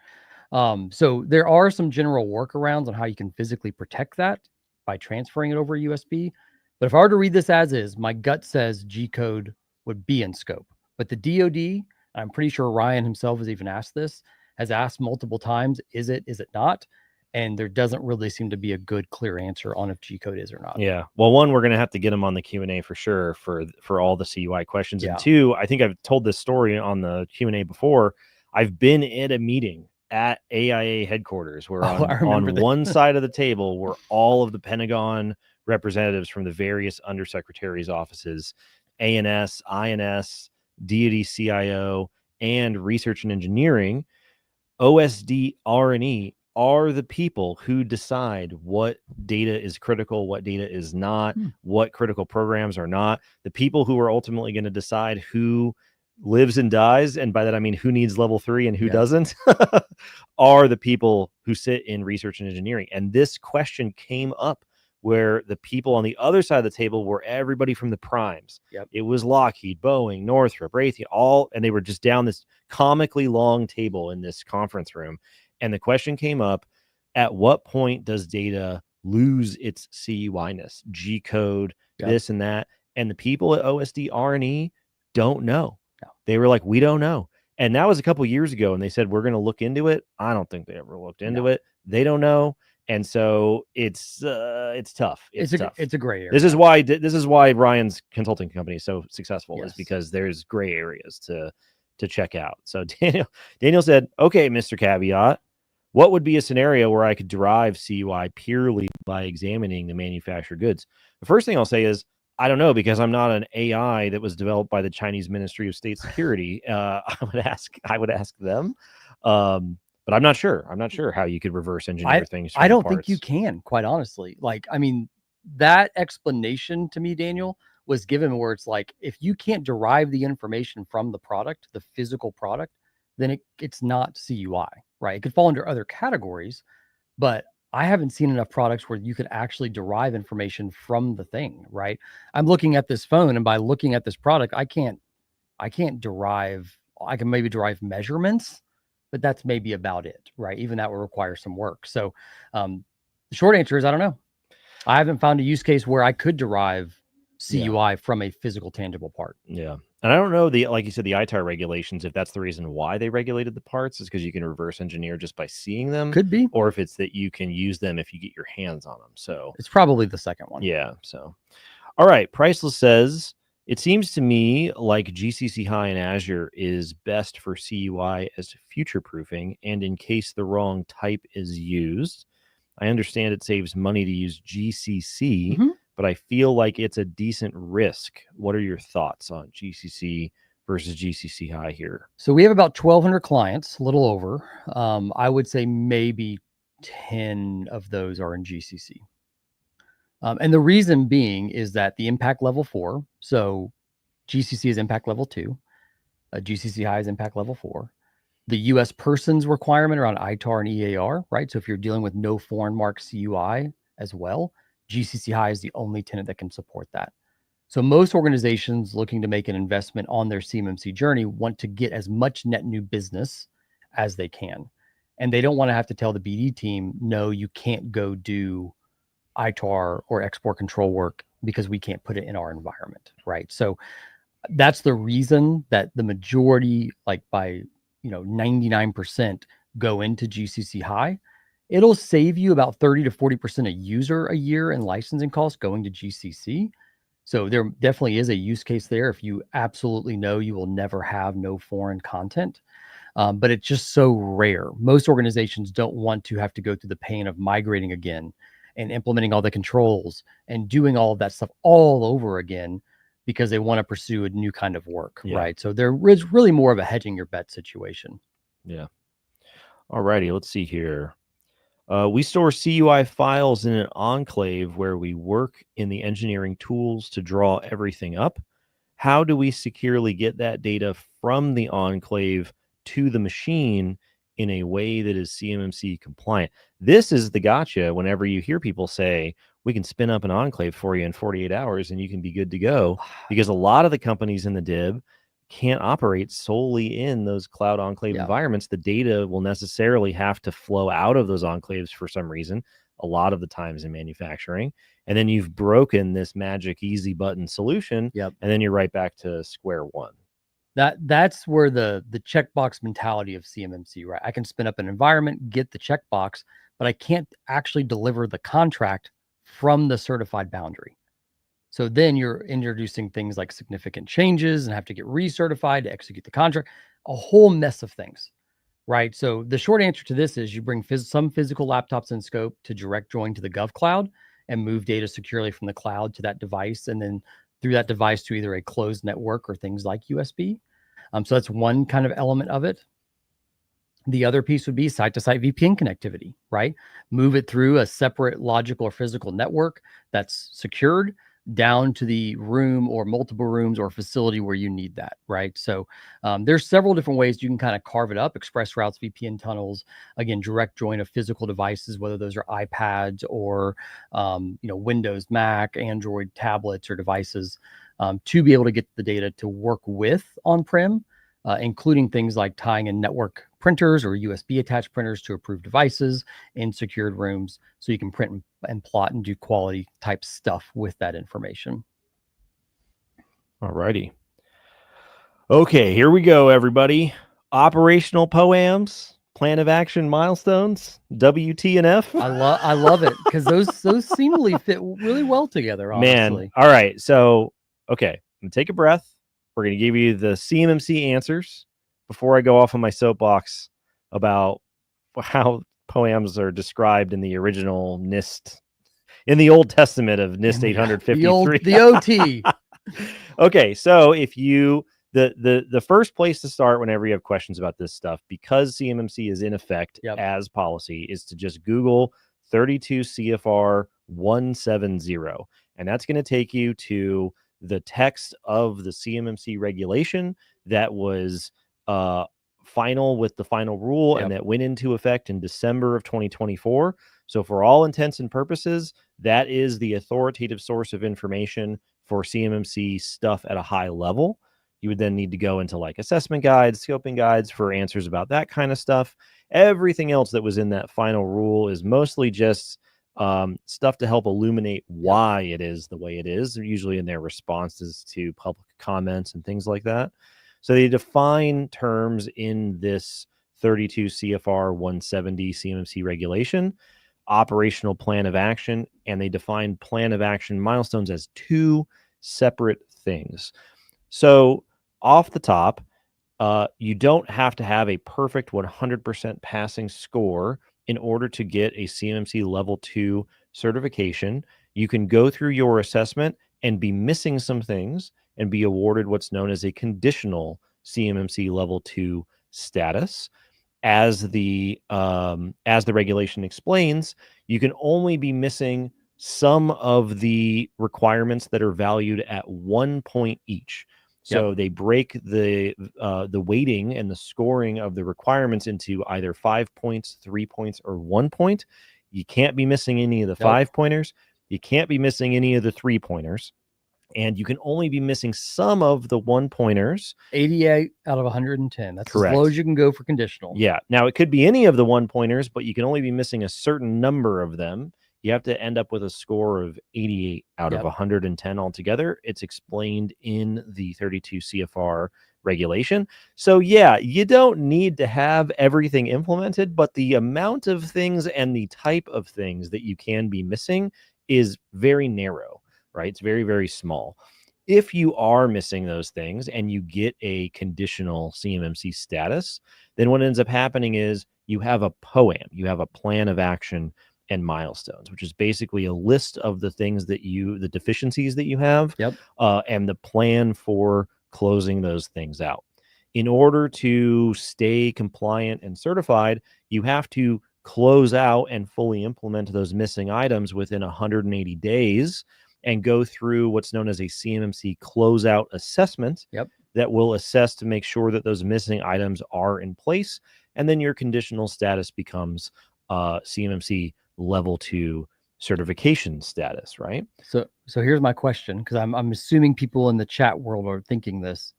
So there are some general workarounds on how you can physically protect that by transferring it over USB. But if I were to read this as is, my gut says G code would be in scope. But the DoD, I'm pretty sure Ryan himself has even asked this, has asked multiple times, is it not? And there doesn't really seem to be a good, clear answer on if G code is or not. Yeah. Well, one, we're going to have to get him on the Q&A for sure for all the CUI questions. Yeah. And two, I think I've told this story on the Q&A before. I've been at a meeting at AIA headquarters where on one side of the table were all of the Pentagon representatives from the various undersecretaries' offices, ANS, INS, DoD CIO, and research and engineering. OSD, R&E are the people who decide what data is critical, what data is not, what critical programs are not. The people who are ultimately going to decide who lives and dies, and by that I mean who needs level 3 and who doesn't, are the people who sit in research and engineering. And this question came up where the people on the other side of the table were everybody from the primes. It was Lockheed, Boeing, Northrop, Raytheon, all, and they were just down this comically long table in this conference room. And the question came up, at what point does data lose its CUI-ness, G code, this and that? And the people at OSD R&E don't know. They were like, we don't know. And that was a couple years ago, and they said, we're going to look into it. I don't think they ever looked into it. They don't know. And so it's tough. It's tough. It's a gray area. This is why Ryan's consulting company is so successful, is because there's gray areas to check out. So Daniel said, okay, Mr. Caveat, what would be a scenario where I could derive CUI purely by examining the manufactured goods? The first thing I'll say is, I don't know, because I'm not an AI that was developed by the Chinese Ministry of State Security. I would ask them. But I'm not sure. I'm not sure how you could reverse engineer things. I don't think you can, quite honestly. Like, I mean, that explanation to me, Daniel, was given where it's like, if you can't derive the information from the product, the physical product, then it's not CUI, right? It could fall under other categories, but I haven't seen enough products where you could actually derive information from the thing, right? I'm looking at this phone, and by looking at this product, I can't derive I can maybe derive measurements, but that's maybe about it, right? Even that will require some work. So the short answer is I don't know. I haven't found a use case where I could derive CUI from a physical tangible part. Yeah. And I don't know like you said, the ITAR regulations, if that's the reason why they regulated the parts is because you can reverse engineer just by seeing them. Could be. Or if it's that you can use them if you get your hands on them. So it's probably the second one. Yeah. So, all right. Priceless says, it seems to me like GCC High and Azure is best for CUI as future proofing and in case the wrong type is used. I understand it saves money to use GCC, but I feel like it's a decent risk. What are your thoughts on GCC versus GCC High here? So we have about 1,200 clients, a little over. I would say maybe 10 of those are in GCC. And the reason being is that the impact level 4, so GCC is impact level 2, GCC High is impact level 4. The U.S. persons requirement around ITAR and EAR, right? So if you're dealing with no foreign mark CUI as well, GCC High is the only tenant that can support that. So most organizations looking to make an investment on their CMMC journey want to get as much net new business as they can. And they don't want to have to tell the BD team, no, you can't go do ITAR or export control work because we can't put it in our environment, right? So that's the reason that the majority, like by 99%, go into GCC High. It'll save you about 30 to 40% a user a year in licensing costs going to GCC. So there definitely is a use case there if you absolutely know you will never have no foreign content. But it's just so rare. Most organizations don't want to have to go through the pain of migrating again and implementing all the controls and doing all of that stuff all over again because they want to pursue a new kind of work, right? So there is really more of a hedging your bet situation. Yeah. All righty. Let's see here. We store CUI files in an enclave where we work in the engineering tools to draw everything up. How do we securely get that data from the enclave to the machine in a way that is CMMC compliant? This is the gotcha whenever you hear people say, we can spin up an enclave for you in 48 hours and you can be good to go, because a lot of the companies in the DIB can't operate solely in those cloud enclave environments. The data will necessarily have to flow out of those enclaves for some reason, a lot of the times in manufacturing. And then you've broken this magic easy button solution. And then you're right back to square one. That's where the checkbox mentality of CMMC, right? I can spin up an environment, get the checkbox, but I can't actually deliver the contract from the certified boundary. So then you're introducing things like significant changes and have to get recertified to execute the contract, a whole mess of things, right? So the short answer to this is you bring some physical laptops in scope to direct join to the Gov Cloud and move data securely from the cloud to that device, and then through that device to either a closed network or things like USB. So that's one kind of element of it. The other piece would be site-to-site VPN connectivity, right? Move it through a separate logical or physical network that's secured down to the room or multiple rooms or facility where you need that, right? So there's several different ways you can kind of carve it up: express routes, VPN tunnels, again, direct join of physical devices, whether those are iPads or Windows, Mac, Android tablets or devices, to be able to get the data to work with on-prem, including things like tying in network printers or USB attached printers to approved devices in secured rooms, so you can print and plot and do quality type stuff with that information. All righty. Okay, here we go, everybody. Operational POAMs, plan of action milestones, WTNF. I love it because those seemingly fit really well together, honestly. Man, all right. So, okay, I'm gonna take a breath. We're gonna give you the CMMC answers before I go off on my soapbox about how POAMs are described in the original NIST, in the Old Testament of NIST 853. The OT. Okay, so if you the first place to start whenever you have questions about this stuff, because CMMC is in effect as policy, is to just Google 32 CFR 170, and that's going to take you to the text of the CMMC regulation that was final with the final rule and that went into effect in December of 2024. So for all intents and purposes, that is the authoritative source of information for CMMC stuff at a high level. You would then need to go into like assessment guides, scoping guides for answers about that kind of stuff. Everything else that was in that final rule is mostly just stuff to help illuminate why it is the way it is. They're usually in their responses to public comments and things like that. So they define terms in this 32 CFR 170 CMMC regulation, operational plan of action, and they define plan of action milestones as two separate things. So off the top, you don't have to have a perfect 100% passing score in order to get a CMMC level 2 certification. You can go through your assessment and be missing some things and be awarded what's known as a conditional CMMC level 2 status. As the regulation explains, you can only be missing some of the requirements that are valued at 1 point each. So they break the weighting and the scoring of the requirements into either 5 points, 3 points, or 1 point. You can't be missing any of the 5 pointers. You can't be missing any of the 3 pointers. And you can only be missing some of the 1 pointers. 88 out of 110. That's correct. As low as you can go for conditional. Yeah. Now it could be any of the 1 pointers, but you can only be missing a certain number of them. You have to end up with a score of 88 out of 110 altogether. It's explained in the 32 CFR regulation. So yeah, you don't need to have everything implemented, but the amount of things and the type of things that you can be missing is very narrow, right? It's very, very small. If you are missing those things and you get a conditional CMMC status, then what ends up happening is you have a POAM, you have a plan of action and milestones, which is basically a list of the things that the deficiencies that you have, and the plan for closing those things out. In order to stay compliant and certified, you have to close out and fully implement those missing items within 180 days and go through what's known as a CMMC closeout assessment that will assess to make sure that those missing items are in place. And then your conditional status becomes CMMC level 2 certification status, right? So here's my question, because I'm assuming people in the chat world are thinking this.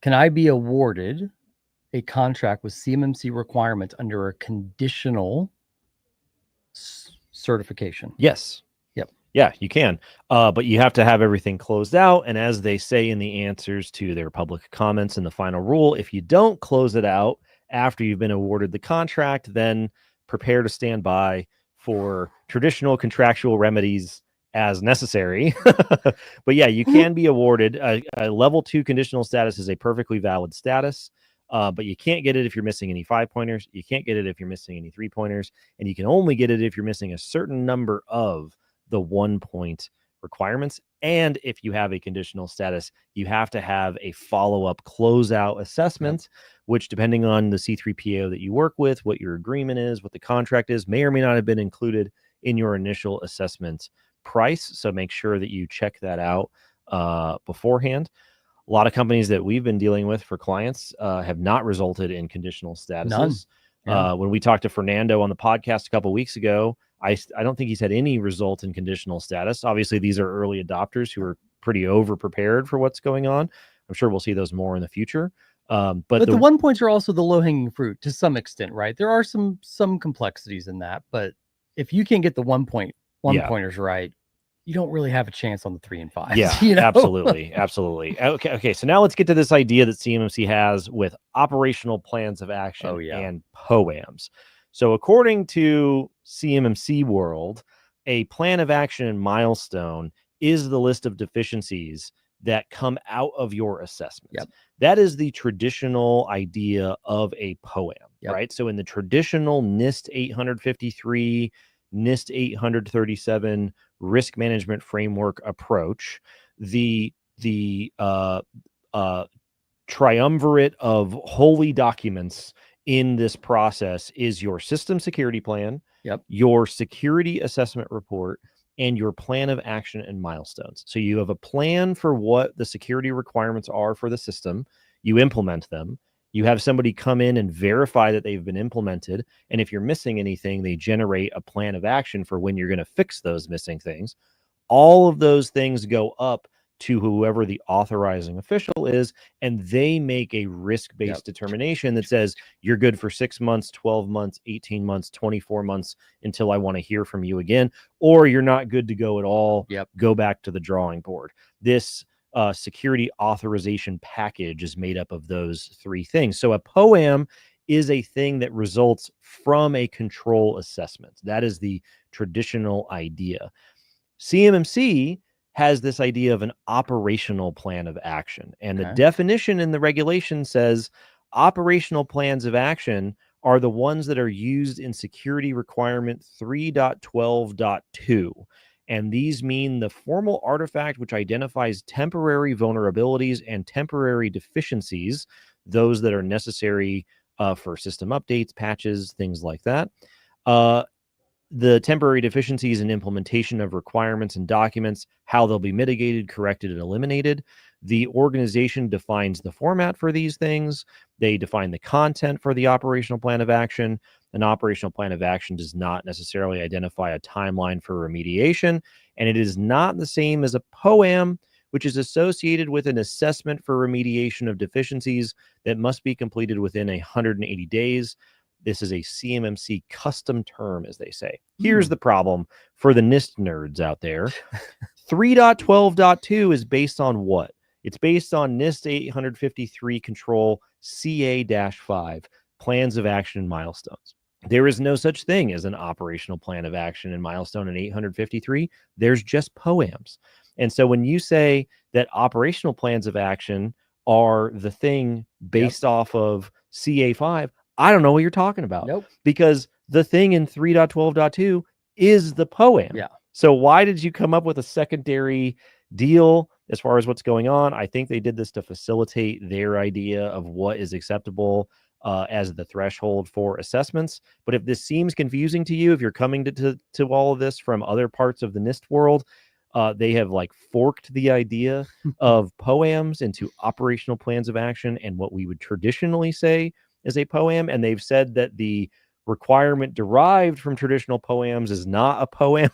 Can I be awarded a contract with CMMC requirements under a conditional certification? Yes. Yeah, you can. But you have to have everything closed out. And as they say in the answers to their public comments in the final rule, if you don't close it out after you've been awarded the contract, then prepare to stand by for traditional contractual remedies as necessary. But yeah, you can be awarded a level 2 conditional status is a perfectly valid status. But you can't get it if you're missing any 5 pointers. You can't get it if you're missing any 3 pointers. And you can only get it if you're missing a certain number of the 1 point requirements. And if you have a conditional status, you have to have a follow-up closeout assessment, which depending on the C3PO that you work with, what your agreement is, what the contract is, may or may not have been included in your initial assessment price. So make sure that you check that out beforehand. A lot of companies that we've been dealing with for clients have not resulted in conditional statuses. When we talked to Fernando on the podcast a couple of weeks ago, I don't think he's had any result in conditional status. Obviously, these are early adopters who are pretty over prepared for what's going on. I'm sure we'll see those more in the future. But the 1 points are also the low hanging fruit to some extent, right? There are some complexities in that, but if you can't get the 1 pointers right, you don't really have a chance on the 3 and 5. Yeah, absolutely. Okay. So now let's get to this idea that CMMC has with operational plans of action and POAMs. So according to CMMC world, a plan of action and milestone is the list of deficiencies that come out of your assessment. That is the traditional idea of a POAM, right? So in the traditional NIST 853, NIST 837 risk management framework approach, the triumvirate of holy documents in this process is your system security plan, your security assessment report, and your plan of action and milestones. So you have a plan for what the security requirements are for the system. You implement them. You have somebody come in and verify that they've been implemented. And if you're missing anything, they generate a plan of action for when you're going to fix those missing things. All of those things go up to whoever the authorizing official is, and they make a risk-based determination that says you're good for 6 months, 12 months, 18 months, 24 months until I want to hear from you again, or you're not good to go at all. Go back to the drawing board. This security authorization package is made up of those three things. So a POAM is a thing that results from a control assessment. That is the traditional idea. CMMC has this idea of an operational plan of action. And the definition in the regulation says operational plans of action are the ones that are used in security requirement 3.12.2. And these mean the formal artifact which identifies temporary vulnerabilities and temporary deficiencies, those that are necessary for system updates, patches, things like that. The temporary deficiencies in implementation of requirements and documents, how they'll be mitigated, corrected, and eliminated. The organization defines the format for these things. They define the content for the operational plan of action. An operational plan of action does not necessarily identify a timeline for remediation, and it is not the same as a POAM, which is associated with an assessment for remediation of deficiencies that must be completed within 180 days. This is a CMMC custom term, as they say. Here's the problem for the NIST nerds out there. 3.12.2 is based on what? It's based on NIST 853 control CA-5, plans of action and milestones. There is no such thing as an operational plan of action and milestone in 853. There's just POAMs. And so when you say that operational plans of action are the thing based off of CA-5, I don't know what you're talking about. Because the thing in 3.12.2 is the POAM. So why did you come up with a secondary deal as far as what's going on? I think they did this to facilitate their idea of what is acceptable as the threshold for assessments. But if this seems confusing to you, if you're coming to all of this from other parts of the NIST world, they have like forked the idea of POAMs into operational plans of action and what we would traditionally say is a POAM. And they've said that the requirement derived from traditional POAMs is not a POAM.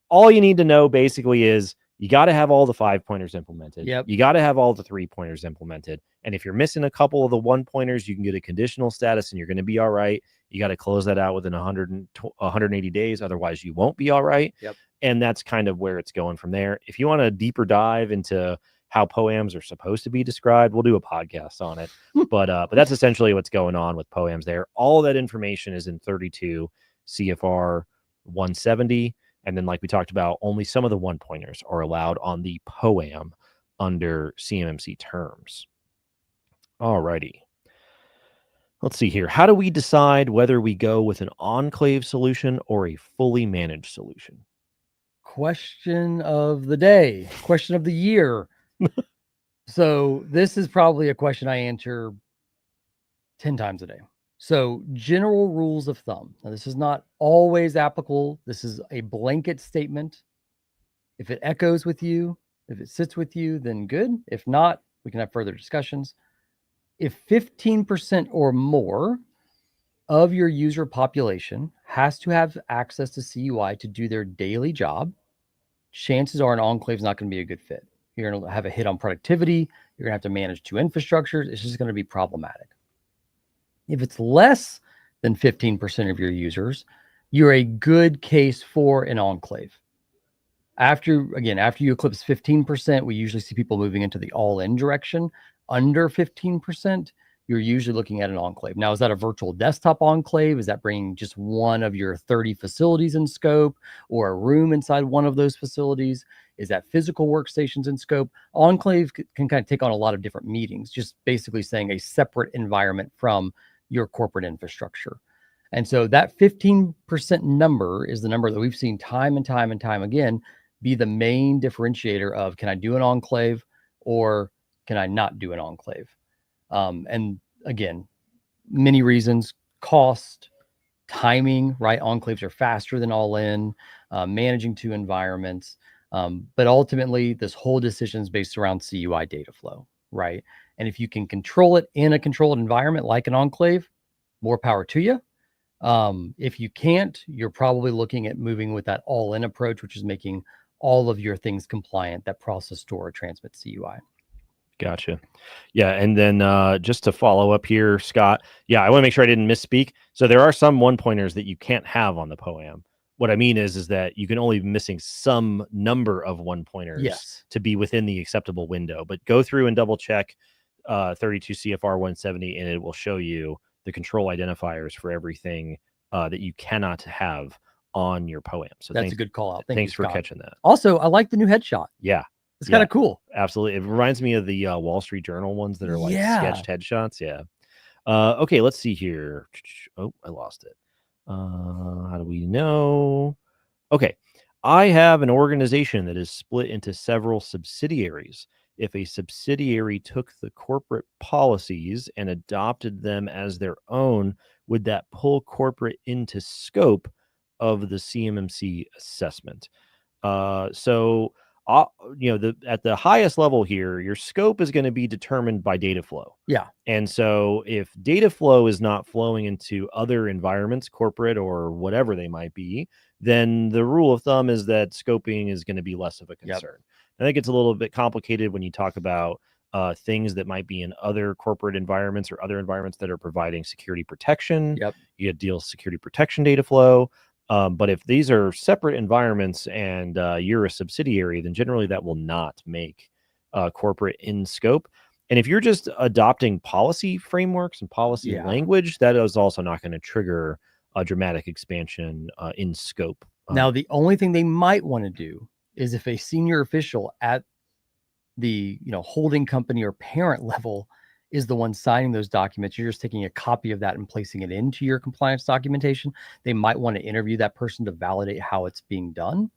All you need to know basically is you got to have all the 5-pointers implemented. You got to have all the 3-pointers implemented. And if you're missing a couple of the 1-pointers, you can get a conditional status and you're going to be all right. You got to close that out within 180 days. Otherwise, you won't be all right. And that's kind of where it's going from there. If you want a deeper dive into how POAMs are supposed to be described, we'll do a podcast on it. But that's essentially what's going on with POAMs there. All that information is in 32 CFR 170. And then, like we talked about, only some of the 1-pointers are allowed on the POAM under CMMC terms. All righty. Let's see here. How do we decide whether we go with an enclave solution or a fully managed solution? Question of the day, question of the year. So this is probably a question I answer 10 times a day. So general rules of thumb. Now, this is not always applicable. This is a blanket statement. If it echoes with you, if it sits with you, then good. If not, we can have further discussions. If 15% or more of your user population has to have access to CUI to do their daily job, chances are an enclave is not going to be a good fit. You're going to have a hit on productivity. You're going to have to manage 2 infrastructures. It's just going to be problematic. If it's less than 15% of your users, you're a good case for an enclave. After you eclipse 15%, we usually see people moving into the all-in direction. Under 15%, you're usually looking at an enclave. Now, is that a virtual desktop enclave? Is that bringing just one of your 30 facilities in scope or a room inside one of those facilities? Is that physical workstations in scope? Enclave can kind of take on a lot of different meanings, just basically saying a separate environment from your corporate infrastructure. And so that 15% number is the number that we've seen time and time and time again be the main differentiator of, can I do an enclave or can I not do an enclave? And again, many reasons: cost, timing, right? Enclaves are faster than all in, managing 2 environments. But ultimately, this whole decision is based around CUI data flow, right? And if you can control it in a controlled environment like an enclave, more power to you. If you can't, you're probably looking at moving with that all-in approach, which is making all of your things compliant that process, store, or transmit CUI. Gotcha. Yeah. And then just to follow up here, Scott, yeah, I want to make sure I didn't misspeak. So there are some one pointers that you can't have on the POAM. What I mean is that you can only be missing some number of one pointers to be within the acceptable window. But go through and double check 32 CFR 170, and it will show you the control identifiers for everything that you cannot have on your POAM. So that's a good call out. Thanks you, for catching that. Also, I like the new headshot. Yeah. It's kind of cool. Absolutely. It reminds me of the Wall Street Journal ones that are like sketched headshots. Yeah. Okay, let's see here. Oh, I lost it. How do we know? Okay. I have an organization that is split into several subsidiaries. If a subsidiary took the corporate policies and adopted them as their own, would that pull corporate into scope of the CMMC assessment? At the highest level here, your scope is going to be determined by data flow. Yeah. And so if data flow is not flowing into other environments, corporate or whatever they might be, then the rule of thumb is that scoping is going to be less of a concern. I think it's a little bit complicated when you talk about things that might be in other corporate environments or other environments that are providing security protection. You get deal security protection data flow. But if these are separate environments and you're a subsidiary, then generally that will not make corporate in scope. And if you're just adopting policy frameworks and policy language, that is also not going to trigger a dramatic expansion in scope. Now, the only thing they might want to do is if a senior official at the holding company or parent level is the one signing those documents, you're just taking a copy of that and placing it into your compliance documentation. They might want to interview that person to validate how it's being done.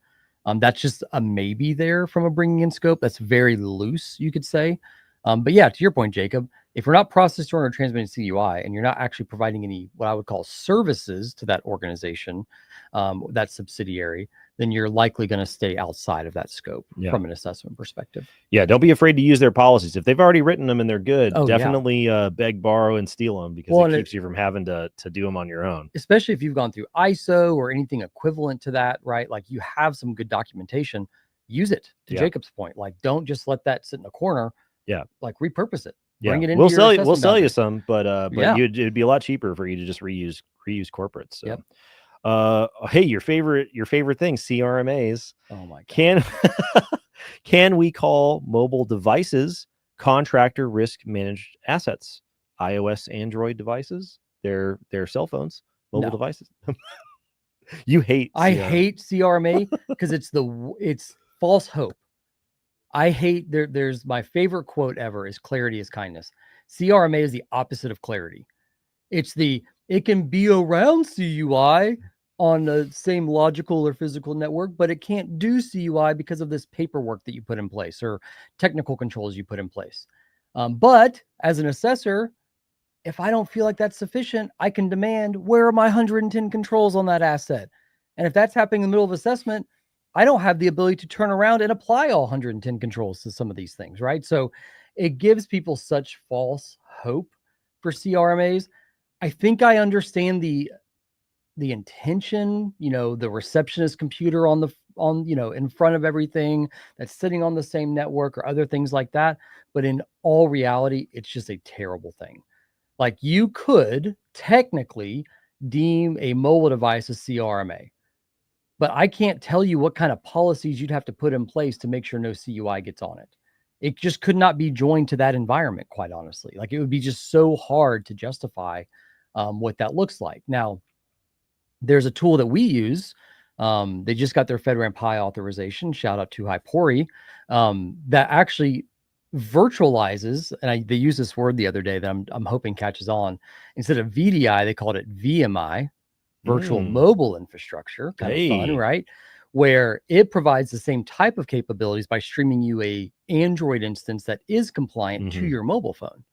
That's just a maybe there from a bringing in scope. That's very loose, you could say. But yeah, to your point, Jacob, if you're not processing, storing, or transmitting CUI, and you're not actually providing any what I would call services to that organization, that subsidiary, then you're likely going to stay outside of that scope from an assessment perspective. Yeah, don't be afraid to use their policies. If they've already written them and they're good, definitely beg, borrow, and steal them, because it keeps you from having to do them on your own. Especially if you've gone through ISO or anything equivalent to that, right? Like you have some good documentation, use it, to Jacob's point. Like don't just let that sit in a corner. Like repurpose it. Bring it into we'll sell you some, but it'd be a lot cheaper for you to just reuse corporates. So. Hey, your favorite thing, CRMAs. Oh my God. Can we call mobile devices contractor risk managed assets? iOS, Android devices, their cell phones, mobile devices. I hate CRMA because it's false hope. I hate there's my favorite quote ever is clarity is kindness. CRMA is the opposite of clarity. It can be around CUI on the same logical or physical network, but it can't do CUI because of this paperwork that you put in place or technical controls you put in place. But as an assessor, if I don't feel like that's sufficient, I can demand, where are my 110 controls on that asset? And if that's happening in the middle of assessment, I don't have the ability to turn around and apply all 110 controls to some of these things, right? So it gives people such false hope for CRMAs. I think I understand the intention, the receptionist computer in front of everything that's sitting on the same network or other things like that. But in all reality, it's just a terrible thing. Like you could technically deem a mobile device a CRMA, but I can't tell you what kind of policies you'd have to put in place to make sure no CUI gets on it. It just could not be joined to that environment, quite honestly. Like it would be just so hard to justify what that looks like. Now, there's a tool that we use. They just got their FedRAMP High authorization. Shout out to Hypori, that actually virtualizes, and they used this word the other day that I'm hoping catches on. Instead of VDI, they called it VMI, virtual mobile infrastructure. Kind of fun, right? Where it provides the same type of capabilities by streaming you a Android instance that is compliant to your mobile phone.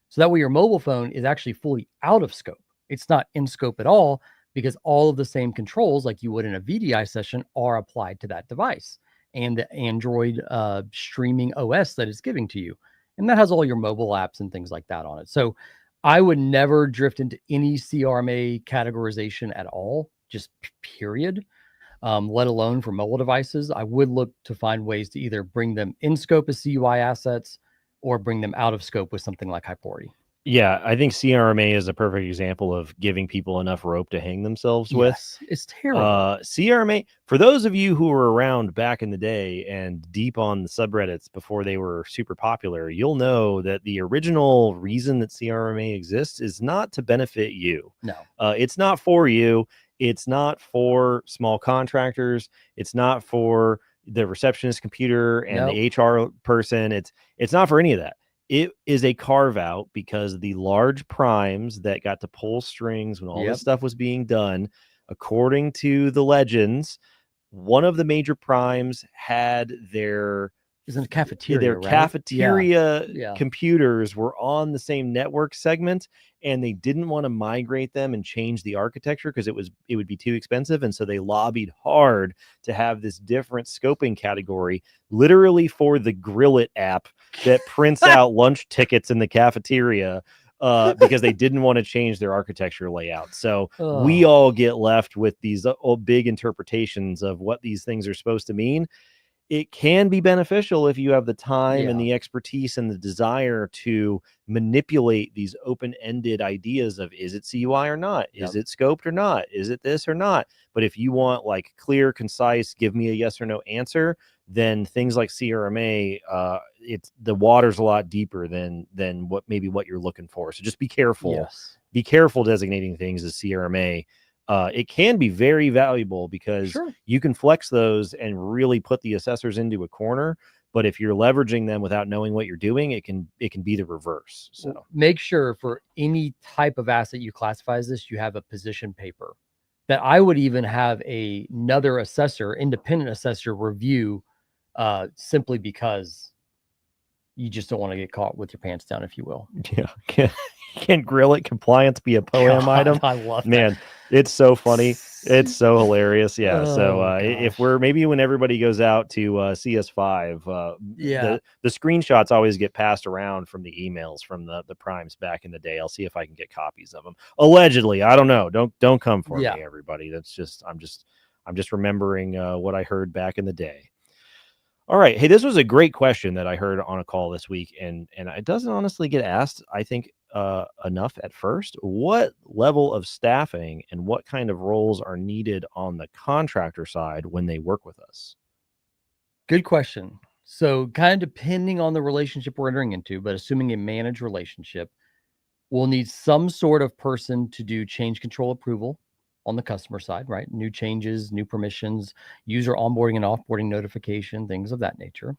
So that way your mobile phone is actually fully out of scope. It's not in scope at all, because all of the same controls like you would in a VDI session are applied to that device and the Android streaming OS that it's giving to you. And that has all your mobile apps and things like that on it. So I would never drift into any CRMA categorization at all, just period. let alone for mobile devices, I would look to find ways to either bring them in scope as CUI assets or bring them out of scope with something like high priority. Yeah, I think CRMA is a perfect example of giving people enough rope to hang themselves with. Yes, it's terrible. CRMA, for those of you who were around back in the day and deep on the subreddits before they were super popular, you'll know that the original reason that CRMA exists is not to benefit you. No. It's not for you. It's not for small contractors. It's not for the receptionist computer and the HR person. It's not for any of that. It is a carve out because the large primes that got to pull strings when all this stuff was being done, according to the legends, one of the major primes had their cafeteria, cafeteria computers were on the same network segment, and they didn't want to migrate them and change the architecture because it would be too expensive. And so they lobbied hard to have this different scoping category, literally for the Grill It app that prints out lunch tickets in the cafeteria, because they didn't want to change their architecture layout. So we all get left with these big interpretations of what these things are supposed to mean. It can be beneficial if you have the time and the expertise and the desire to manipulate these open-ended ideas of, is it CUI or not? Is it scoped or not? Is it this or not? But if you want like clear, concise, give me a yes or no answer, then things like CRMA, it's the water's a lot deeper than what you're looking for. So just be careful. Be careful designating things as CRMA. It can be very valuable because you can flex those and really put the assessors into a corner. But if you're leveraging them without knowing what you're doing, it can be the reverse. So make sure for any type of asset you classify as this, you have a position paper that I would even have another assessor, independent assessor review, simply because you just don't want to get caught with your pants down, if you will. Yeah. Can't Grill It compliance be a POAM item? I love that. It's so funny. It's so hilarious. Yeah. If maybe when everybody goes out to CS5, the screenshots always get passed around from the emails from the primes back in the day. I'll see if I can get copies of them. Allegedly, I don't know. Don't come for me, everybody. That's just I'm just remembering what I heard back in the day. All right. Hey, this was a great question that I heard on a call this week, and it doesn't honestly get asked, I think, enough at first. What level of staffing and what kind of roles are needed on the contractor side when they work with us? Good question. So kind of depending on the relationship we're entering into, but assuming a managed relationship, we'll need some sort of person to do change control approval on the customer side, right? New changes, new permissions, user onboarding and offboarding notification, things of that nature.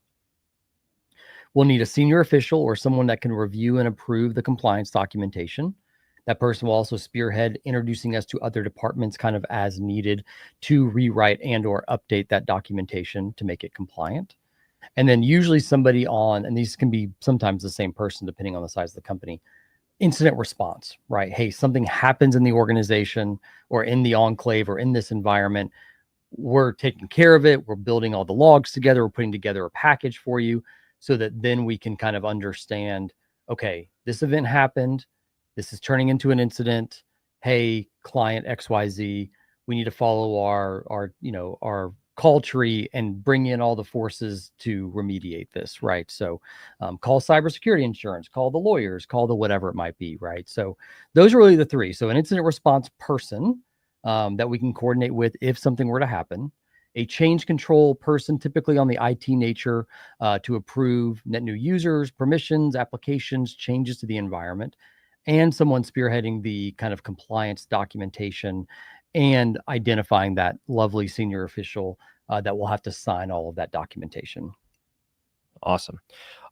We'll need a senior official or someone that can review and approve the compliance documentation. That person will also spearhead introducing us to other departments kind of as needed to rewrite and or update that documentation to make it compliant. And then usually somebody on, and these can be sometimes the same person depending on the size of the company, incident response, right? Hey, something happens in the organization or in the enclave or in this environment. We're taking care of it. We're building all the logs together. We're putting together a package for you so that then we can kind of understand, okay, this event happened. This is turning into an incident. Hey, client XYZ, we need to follow our call tree and bring in all the forces to remediate this, right? So call cybersecurity insurance, call the lawyers, call the whatever it might be, right? So those are really the three. So an incident response person that we can coordinate with if something were to happen, a change control person, typically on the IT nature, to approve net new users, permissions, applications, changes to the environment, and someone spearheading the kind of compliance documentation and identifying that lovely senior official that will have to sign all of that documentation. Awesome.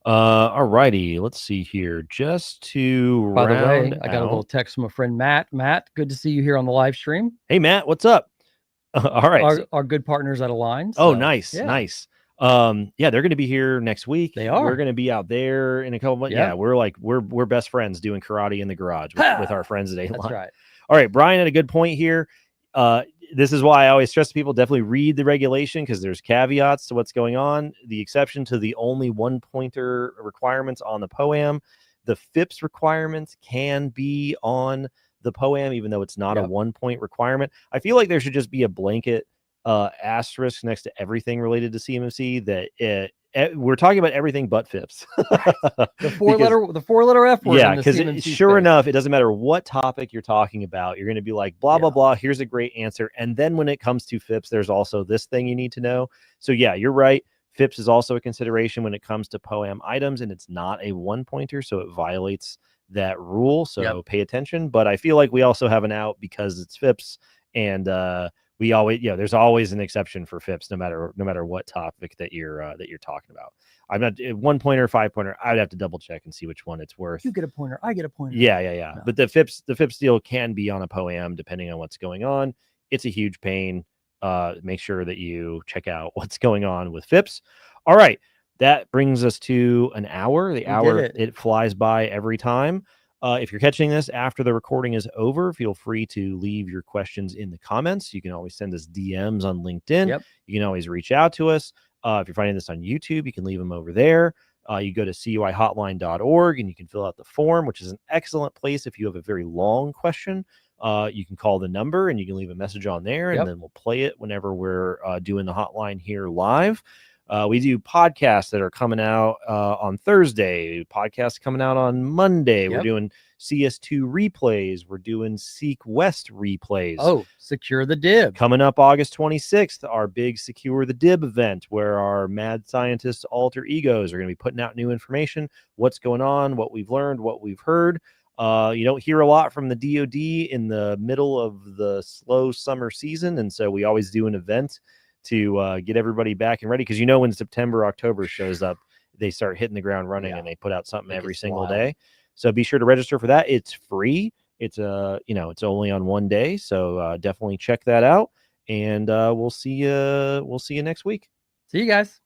All righty. Let's see here. Just to By the way, I got a little text from a friend, Matt. Matt, good to see you here on the live stream. Hey, Matt, what's up? All right. Our good partners at Align. So, nice. Nice. They're going to be here next week. They are. We're going to be out there in a couple months. Yeah, we're best friends doing karate in the garage with our friends at Align. That's right. All right, Brian had a good point here. This is why I always stress to people, definitely read the regulation because there's caveats to what's going on. The exception to the only one pointer requirements on the POAM, the FIPS requirements can be on the POAM, even though it's not a 1 point requirement. I feel like there should just be a blanket asterisk next to everything related to CMMC that we're talking about everything but FIPS. The four letter F word. Yeah, in the because CMMC sure space. enough, it doesn't matter what topic you're talking about. You're going to be like, blah, blah, blah. Here's a great answer. And then when it comes to FIPS, there's also this thing you need to know. So yeah, you're right. FIPS is also a consideration when it comes to POAM items, and it's not a one pointer. So it violates that rule. So pay attention. But I feel like we also have an out because it's FIPS, and we always, there's always an exception for FIPS, no matter what topic that you're talking about. I'm not 1 pointer, 5 pointer. I'd have to double check and see which one it's worth. You get a pointer, I get a pointer. Yeah. No. But the FIPS deal can be on a POAM depending on what's going on. It's a huge pain. Make sure that you check out what's going on with FIPS. All right, that brings us to an hour. The hour, it flies by every time. If you're catching this after the recording is over, feel free to leave your questions in the comments. You can always send us DMs on LinkedIn. You can always reach out to us. If you're finding this on YouTube, you can leave them over there. You go to CUIHotline.org and you can fill out the form, which is an excellent place if you have a very long question. You can call the number and you can leave a message on there, and then we'll play it whenever we're doing the hotline here live. We do podcasts that are coming out on Thursday, podcasts coming out on Monday. We're doing CS2 replays. We're doing Seek West replays. Oh, Secure the Dib. Coming up August 26th, our big Secure the Dib event where our mad scientists alter egos are going to be putting out new information, what's going on, what we've learned, what we've heard. You don't hear a lot from the DoD in the middle of the slow summer season, and so we always do an event to get everybody back and ready, because when September, October shows up, they start hitting the ground running and they put out something every single day. So be sure to register for that. It's free. It's it's only on one day, so definitely check that out. And we'll see you next week. See you guys.